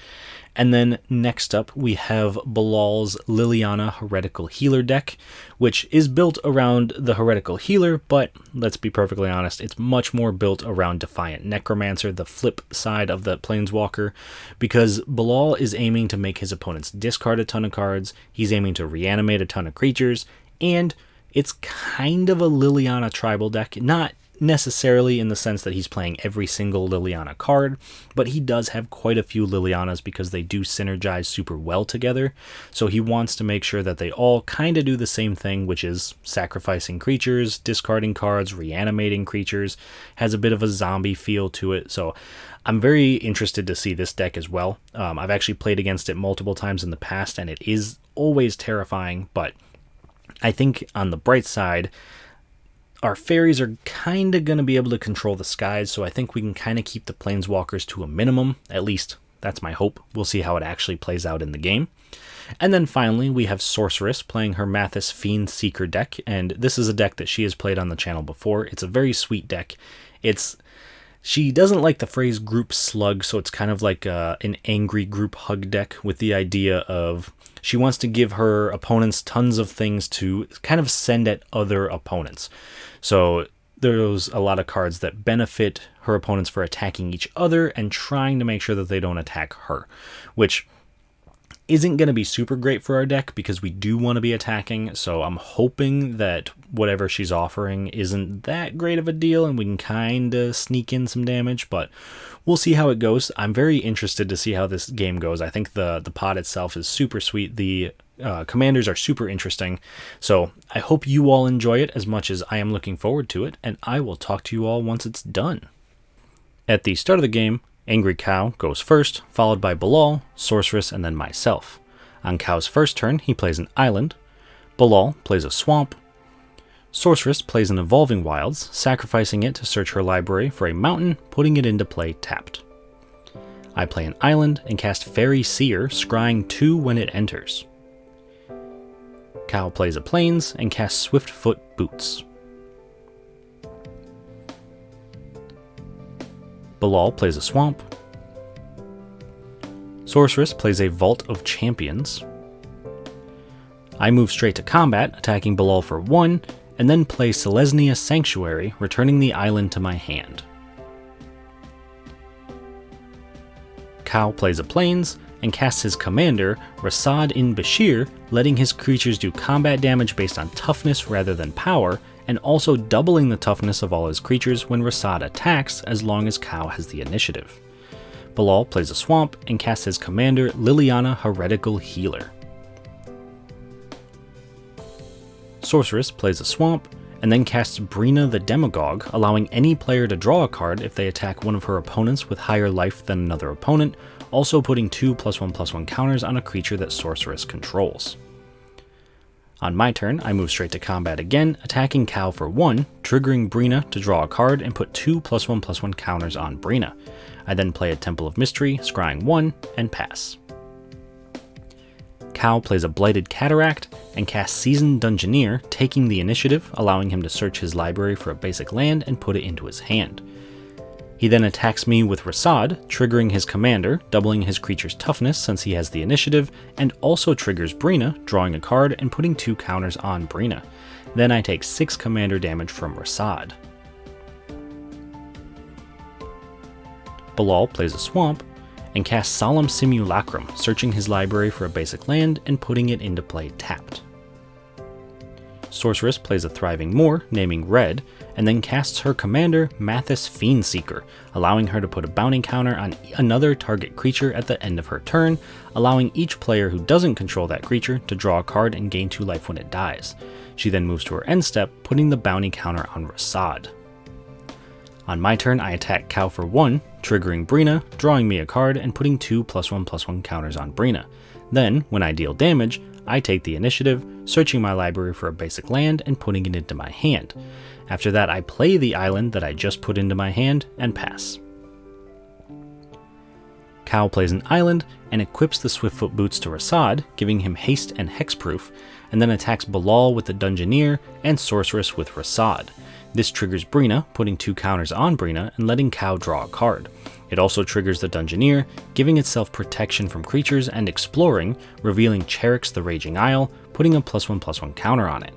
And then next up, we have Bilal's Liliana Heretical Healer deck, which is built around the Heretical Healer, but let's be perfectly honest, it's much more built around Defiant Necromancer, the flip side of the Planeswalker, because Bilal is aiming to make his opponents discard a ton of cards, he's aiming to reanimate a ton of creatures, and it's kind of a Liliana Tribal deck, not necessarily in the sense that he's playing every single Liliana card, but he does have quite a few Lilianas because they do synergize super well together, so he wants to make sure that they all kind of do the same thing, which is sacrificing creatures, discarding cards, reanimating creatures, has a bit of a zombie feel to it, so I'm very interested to see this deck as well. I've actually played against it multiple times in the past, and it is always terrifying, but I think on the bright side, our fairies are kind of going to be able to control the skies, so I think we can kind of keep the planeswalkers to a minimum. At least, that's my hope. We'll see how it actually plays out in the game. And then finally, we have Sorceress playing her Mathis Fiend Seeker deck, and this is a deck that she has played on the channel before. It's a very sweet deck. She doesn't like the phrase group slug, so it's kind of like an angry group hug deck with the idea of she wants to give her opponents tons of things to kind of send at other opponents. So there's a lot of cards that benefit her opponents for attacking each other and trying to make sure that they don't attack her, which isn't going to be super great for our deck because we do want to be attacking, so I'm hoping that whatever she's offering isn't that great of a deal and we can kind of sneak in some damage, but we'll see how it goes. I'm very interested to see how this game goes. I think the pod itself is super sweet. The commanders are super interesting, so I hope you all enjoy it as much as I am looking forward to it, and I will talk to you all once it's done. At the start of the game, AngryCow goes first, followed by Bilal, Sorceress, and then myself. On Cow's first turn, he plays an island. Bilal plays a swamp. Sorceress plays an Evolving Wilds, sacrificing it to search her library for a mountain, putting it into play tapped. I play an island and cast Faerie Seer, scrying 2 when it enters. Cow plays a plains and casts Swiftfoot Boots. Bilal plays a swamp. Sorceress plays a Vault of Champions. I move straight to combat, attacking Bilal for 1, and then play Selesnya Sanctuary, returning the island to my hand. Cow plays a plains and casts his commander, Rasad in Bashir, letting his creatures do combat damage based on toughness rather than power, and also doubling the toughness of all his creatures when Rasad attacks as long as Cow has the initiative. Bilal plays a swamp and casts his commander, Liliana Heretical Healer. Sorceress plays a swamp and then casts Brina the Demagogue, allowing any player to draw a card if they attack one of her opponents with higher life than another opponent, also putting 2+1/+1 counters on a creature that Sorceress controls. On my turn, I move straight to combat again, attacking Cow for 1, triggering Brina to draw a card and put 2+1/+1 counters on Brina. I then play a Temple of Mystery, scrying 1, and pass. Cow plays a Blighted Cataract and casts Seasoned Dungeoneer, taking the initiative, allowing him to search his library for a basic land and put it into his hand. He then attacks me with Rasad, triggering his commander, doubling his creature's toughness since he has the initiative, and also triggers Brina, drawing a card and putting 2 counters on Brina. Then I take 6 commander damage from Rasad. Bilal plays a swamp and casts Solemn Simulacrum, searching his library for a basic land and putting it into play tapped. Sorceress plays a Thriving Moor, naming red, and then casts her commander, Mathis Fiend Seeker, allowing her to put a bounty counter on another target creature at the end of her turn, allowing each player who doesn't control that creature to draw a card and gain 2 life when it dies. She then moves to her end step, putting the bounty counter on Rasad. On my turn, I attack Cow for 1, triggering Brina, drawing me a card and putting 2+1/+1 counters on Brina. Then, when I deal damage, I take the initiative, searching my library for a basic land and putting it into my hand. After that, I play the island that I just put into my hand and pass. Cow plays an island and equips the Swiftfoot Boots to Rasad, giving him haste and hexproof, and then attacks Bilal with the Dungeoneer and Sorceress with Rasad. This triggers Brina, putting 2 counters on Brina and letting Cow draw a card. It also triggers the Dungeoneer, giving itself protection from creatures and exploring, revealing Cherix the Raging Isle, putting a +1/+1 counter on it.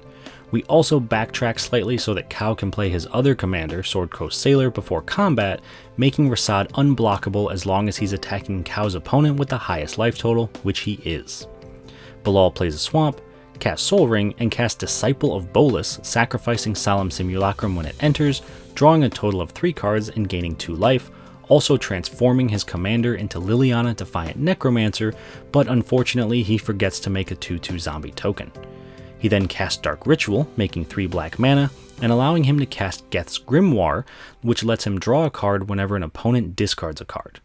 We also backtrack slightly so that Cow can play his other commander, Sword Coast Sailor, before combat, making Rasad unblockable as long as he's attacking Cow's opponent with the highest life total, which he is. Bilal plays a swamp, casts Soul Ring, and casts Disciple of Bolas, sacrificing Solemn Simulacrum when it enters, drawing a total of 3 cards and gaining 2 life, also transforming his commander into Liliana Defiant Necromancer, but unfortunately he forgets to make a 2/2 zombie token. He then casts Dark Ritual, making 3 black mana, and allowing him to cast Geth's Grimoire, which lets him draw a card whenever an opponent discards a card.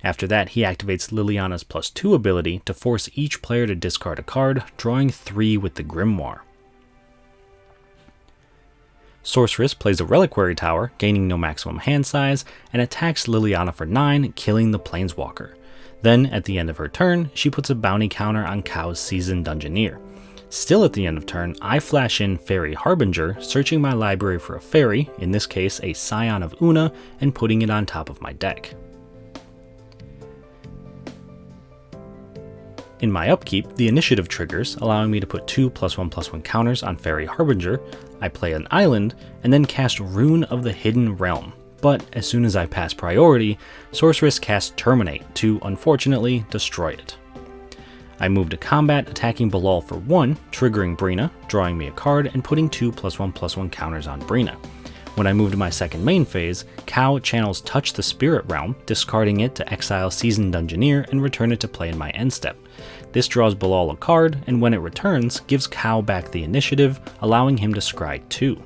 After that, he activates Liliana's +2 ability to force each player to discard a card, drawing 3 with the Grimoire. Sorceress plays a Reliquary Tower, gaining no maximum hand size, and attacks Liliana for 9, killing the Planeswalker. Then, at the end of her turn, she puts a bounty counter on Cow's Seasoned Dungeoneer. Still at the end of turn, I flash in Faerie Harbinger, searching my library for a fairy, in this case a Scion of Una, and putting it on top of my deck. In my upkeep, the initiative triggers, allowing me to put 2 +1/+1 counters on Faerie Harbinger. I play an island, and then cast Rune of the Hidden Realm. But as soon as I pass priority, Sorceress casts Terminate to, unfortunately, destroy it. I move to combat, attacking Bilal for 1, triggering Brina, drawing me a card, and putting 2 +1/+1 counters on Brina. When I move to my second main phase, Cow channels Touch the Spirit Realm, discarding it to exile Seasoned Dungeoneer and return it to play in my end step. This draws Bilal a card, and when it returns, gives Cow back the initiative, allowing him to scry 2.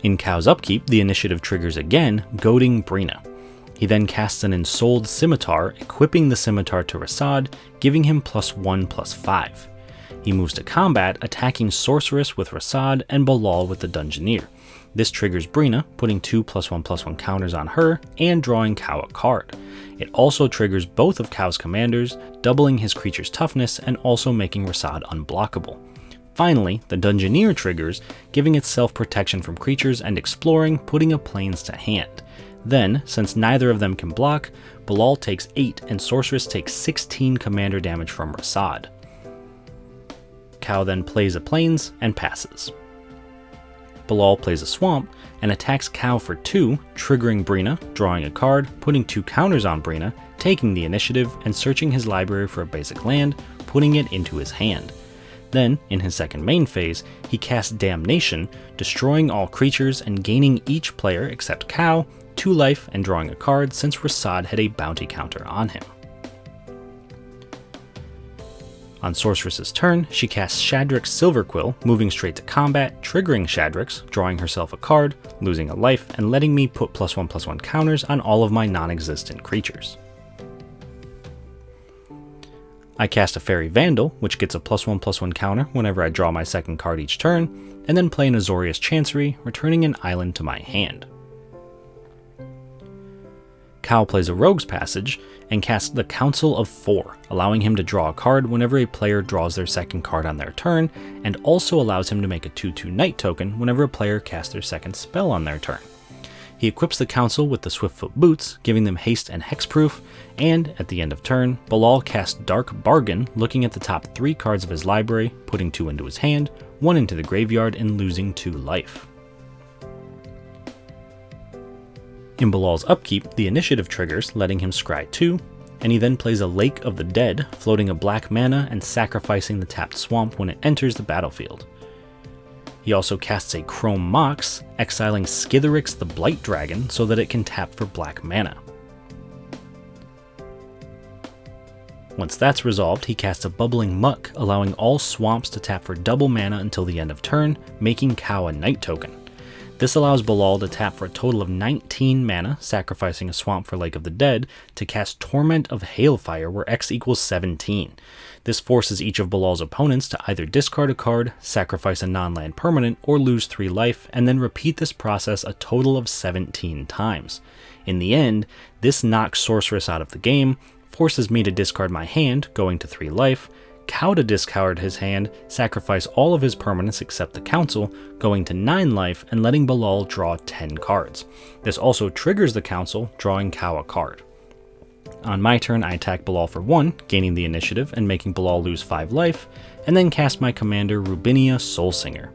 In Cow's upkeep, the initiative triggers again, goading Brina. He then casts an Ensouled Scimitar, equipping the scimitar to Rasad, giving him +1/+5. He moves to combat, attacking Sorceress with Rasad and Bilal with the Dungeoneer. This triggers Brina, putting 2 +1/+1 counters on her and drawing Cow a card. It also triggers both of Cow's commanders, doubling his creature's toughness and also making Rasad unblockable. Finally, the Dungeoneer triggers, giving itself protection from creatures and exploring, putting a plains to hand. Then, since neither of them can block, Bilal takes 8 and Sorceress takes 16 commander damage from Rasad. Cow then plays a plains and passes. Bilal plays a swamp and attacks Cow for 2, triggering Brina, drawing a card, putting 2 counters on Brina, taking the initiative, and searching his library for a basic land, putting it into his hand. Then, in his second main phase, he casts Damnation, destroying all creatures and gaining each player except Cow 2 life and drawing a card since Rasad had a bounty counter on him. On Sorceress's turn, she casts Shadrix Silverquill, moving straight to combat, triggering Shadrix, drawing herself a card, losing a life, and letting me put +1/+1 counters on all of my non-existent creatures. I cast a Fairy Vandal, which gets a +1/+1 counter whenever I draw my second card each turn, and then play an Azorius Chancery, returning an island to my hand. Cow plays a Rogue's Passage and casts the Council of 4, allowing him to draw a card whenever a player draws their second card on their turn, and also allows him to make a 2/2 Knight token whenever a player casts their second spell on their turn. He equips the Council with the Swiftfoot Boots, giving them haste and hexproof, and at the end of turn, Bilal casts Dark Bargain, looking at the top 3 cards of his library, putting 2 into his hand, 1 into the graveyard, and losing 2 life. In Bilal's upkeep, the initiative triggers, letting him scry 2, and he then plays a Lake of the Dead, floating a black mana and sacrificing the tapped swamp when it enters the battlefield. He also casts a Chrome Mox, exiling Skithiryx the Blight Dragon so that it can tap for black mana. Once that's resolved, he casts a Bubbling Muck, allowing all swamps to tap for double mana until the end of turn, making Cow a Knight token. This allows Bilal to tap for a total of 19 mana, sacrificing a swamp for Lake of the Dead, to cast Torment of Hailfire where X equals 17. This forces each of Bilal's opponents to either discard a card, sacrifice a non-land permanent, or lose 3 life, and then repeat this process a total of 17 times. In the end, this knocks Sorceress out of the game, forces me to discard my hand, going to 3 life, Cow to discard his hand, sacrifice all of his permanents except the Council, going to 9 life and letting Bilal draw 10 cards. This also triggers the Council, drawing Cow a card. On my turn, I attack Bilal for 1, gaining the initiative and making Bilal lose 5 life, and then cast my commander Rubinia Soulsinger.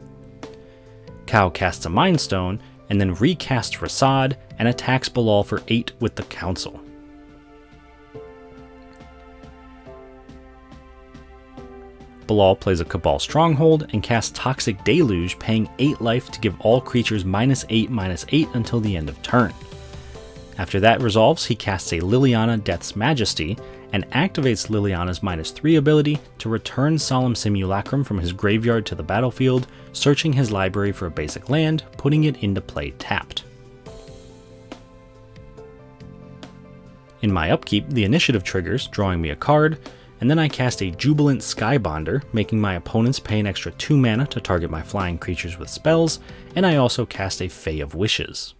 Cow casts a Mind Stone, and then recasts Rasad and attacks Bilal for 8 with the Council. Bilal plays a Cabal Stronghold and casts Toxic Deluge, paying 8 life to give all creatures -8/-8 until the end of turn. After that resolves, he casts a Liliana Death's Majesty and activates Liliana's -3 ability to return Solemn Simulacrum from his graveyard to the battlefield, searching his library for a basic land, putting it into play tapped. In my upkeep, the initiative triggers, drawing me a card, and then I cast a Jubilant Skybonder, making my opponents pay an extra 2 mana to target my flying creatures with spells, and I also cast a Fae of Wishes.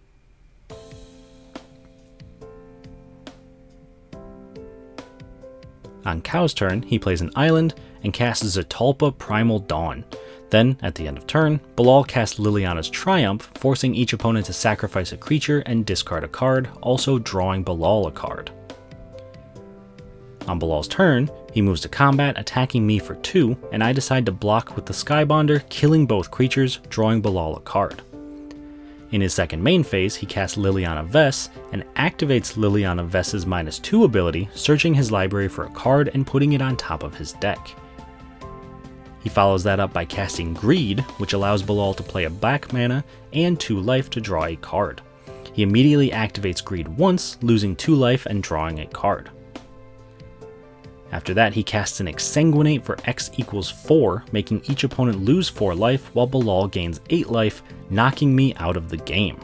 On Cow's turn, he plays an island and casts Zetalpa Primal Dawn. Then, at the end of turn, Bilal casts Liliana's Triumph, forcing each opponent to sacrifice a creature and discard a card, also drawing Bilal a card. On Bilal's turn, he moves to combat, attacking me for 2, and I decide to block with the Skybonder, killing both creatures, drawing Bilal a card. In his second main phase, he casts Liliana Vess, and activates Liliana Vess's -2 ability, searching his library for a card and putting it on top of his deck. He follows that up by casting Greed, which allows Bilal to play a black mana and 2 life to draw a card. He immediately activates Greed once, losing 2 life and drawing a card. After that, he casts an Exsanguinate for X equals 4, making each opponent lose 4 life, while Bilal gains 8 life, knocking me out of the game.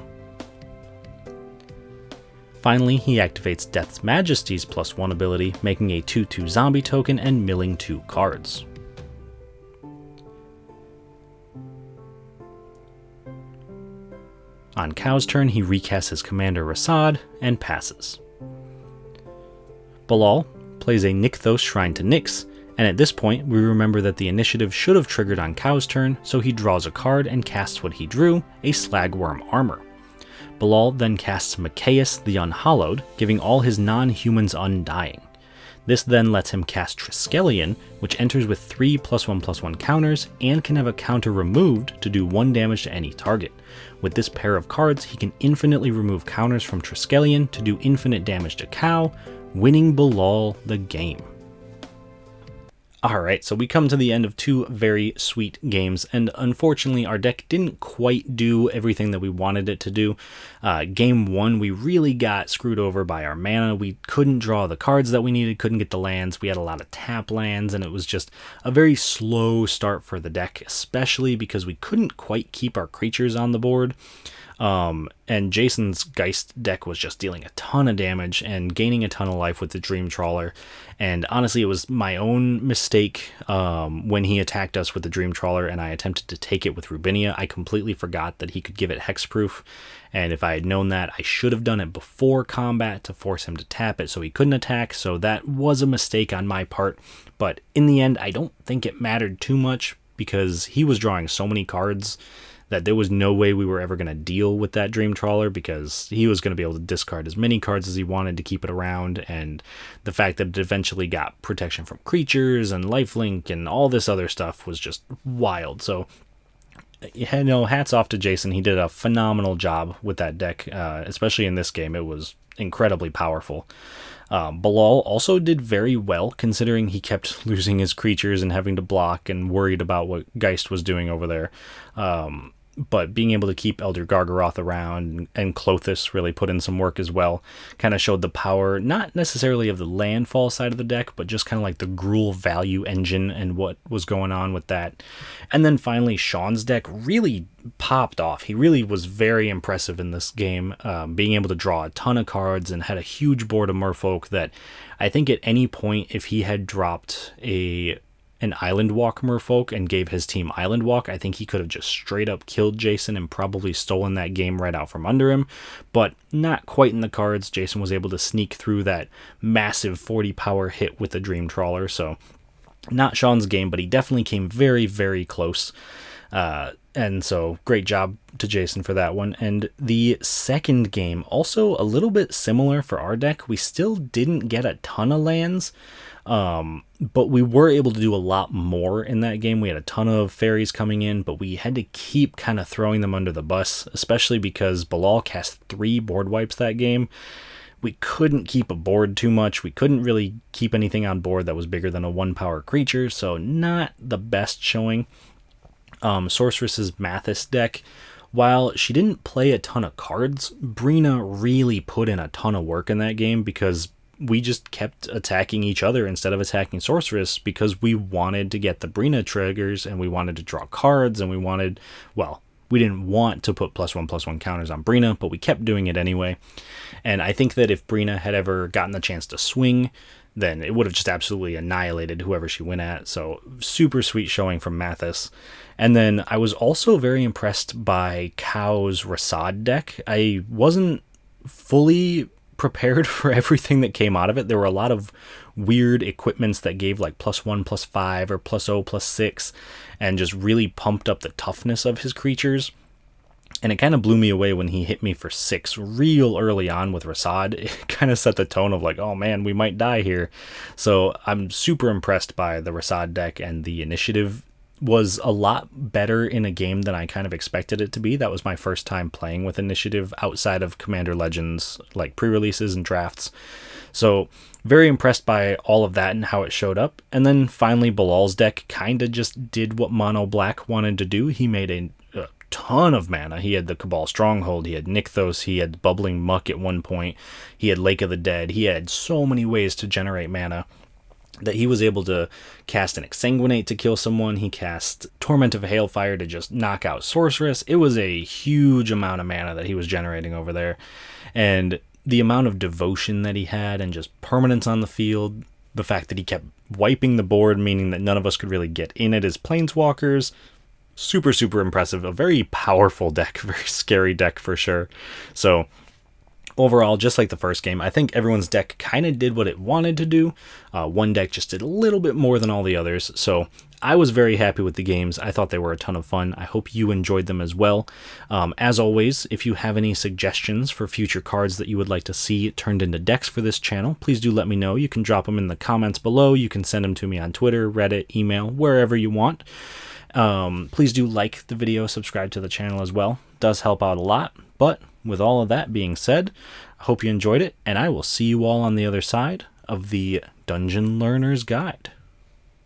Finally, he activates Death's Majesty's +1 ability, making a 2/2 zombie token and milling 2 cards. On Cow's turn, he recasts his commander Rasad and passes. Bilal plays a Nykthos Shrine to Nyx, and at this point we remember that the initiative should have triggered on Cow's turn, so he draws a card and casts what he drew, a Slagworm Armor. Bilal then casts Mikaeus the Unhallowed, giving all his non-humans Undying. This then lets him cast Triskelion, which enters with 3 +1/+1 counters and can have a counter removed to do 1 damage to any target. With this pair of cards, he can infinitely remove counters from Triskelion to do infinite damage to Cow, winning Bilal the game. Alright, so we come to the end of 2 very sweet games, and unfortunately our deck didn't quite do everything that we wanted it to do. Game 1, we really got screwed over by our mana. We couldn't draw the cards that we needed, couldn't get the lands. We had a lot of tap lands, and it was just a very slow start for the deck, especially because we couldn't quite keep our creatures on the board. And Jason's Geist deck was just dealing a ton of damage and gaining a ton of life with the Dream Trawler. And honestly, it was my own mistake when he attacked us with the Dream Trawler and I attempted to take it with Rubinia. I completely forgot that he could give it hexproof. And if I had known that, I should have done it before combat to force him to tap it so he couldn't attack. So that was a mistake on my part. But in the end, I don't think it mattered too much because he was drawing so many cards that there was no way we were ever going to deal with that Dream Trawler because he was going to be able to discard as many cards as he wanted to keep it around, and the fact that it eventually got protection from creatures and lifelink and all this other stuff was just wild. So, you know, hats off to Jason. He did a phenomenal job with that deck, especially in this game. It was incredibly powerful. Bilal also did very well considering he kept losing his creatures and having to block and worried about what Geist was doing over there. But being able to keep Elder Gargaroth around and Klothys really put in some work as well. Kind of showed the power, not necessarily of the landfall side of the deck, but just kind of like the Gruul value engine and what was going on with that. And then finally, Shawn's deck really popped off. He really was very impressive in this game, being able to draw a ton of cards and had a huge board of Merfolk that I think at any point, if he had dropped an Island Walk Merfolk and gave his team Island Walk, I think he could have just straight up killed Jason and probably stolen that game right out from under him, but not quite in the cards. Jason was able to sneak through that massive 40 power hit with the Dream Trawler, so Not Shawn's game, but he definitely came very, very close. And so great job to Jason for that one. And the second game, also a little bit similar for our deck. We still didn't get a ton of lands, but we were able to do a lot more in that game. We had a ton of fairies coming in, but we had to keep kind of throwing them under the bus, especially because Bilal cast 3 board wipes that game. We couldn't keep a board too much. We couldn't really keep anything on board that was bigger than a 1-power creature, so not the best showing. Sorceress's Mathis deck, while she didn't play a ton of cards, Brina really put in a ton of work in that game because we just kept attacking each other instead of attacking Sorceress because we wanted to get the Brina triggers and we wanted to draw cards and we wanted, well, we didn't want to put +1/+1 counters on Brina, but we kept doing it anyway. And I think that if Brina had ever gotten the chance to swing, then it would have just absolutely annihilated whoever she went at. So super sweet showing from Mathis. And then I was also very impressed by Cow's Rasad deck. I wasn't fully prepared for everything that came out of it. There were a lot of weird equipments that gave like +1/+5 or +0/+6 and just really pumped up the toughness of his creatures. And it kind of blew me away when he hit me for 6 real early on with Rasad. It kind of set the tone of like, oh man, we might die here. So I'm super impressed by the Rasad deck, and the initiative was a lot better in a game than I kind of expected it to be. That was my first time playing with initiative outside of Commander Legends, like pre-releases and drafts. So very impressed by all of that and how it showed up. And then finally, Bilal's deck kind of just did what Mono Black wanted to do. He made a ton of mana. He had the Cabal Stronghold, he had Nykthos, he had Bubbling Muck at one point, he had Lake of the Dead. He had so many ways to generate mana that he was able to cast an Exsanguinate to kill someone. He cast Torment of Hailfire to just knock out Sorceress. It was a huge amount of mana that he was generating over there. And the amount of devotion that he had and just permanence on the field, the fact that he kept wiping the board, meaning that none of us could really get in it as Planeswalkers, super, super impressive. A very powerful deck, very scary deck for sure. So overall, just like the first game, I think everyone's deck kind of did what it wanted to do. One deck just did a little bit more than all the others. So I was very happy with the games. I thought they were a ton of fun. I hope you enjoyed them as well. As always, if you have any suggestions for future cards that you would like to see turned into decks for this channel, please do let me know. You can drop them in the comments below. You can send them to me on Twitter, Reddit, email, wherever you want. Please do like the video, subscribe to the channel as well. It does help out a lot. But with all of that being said, I hope you enjoyed it, and I will see you all on the other side of the Dungeon Learner's Guide.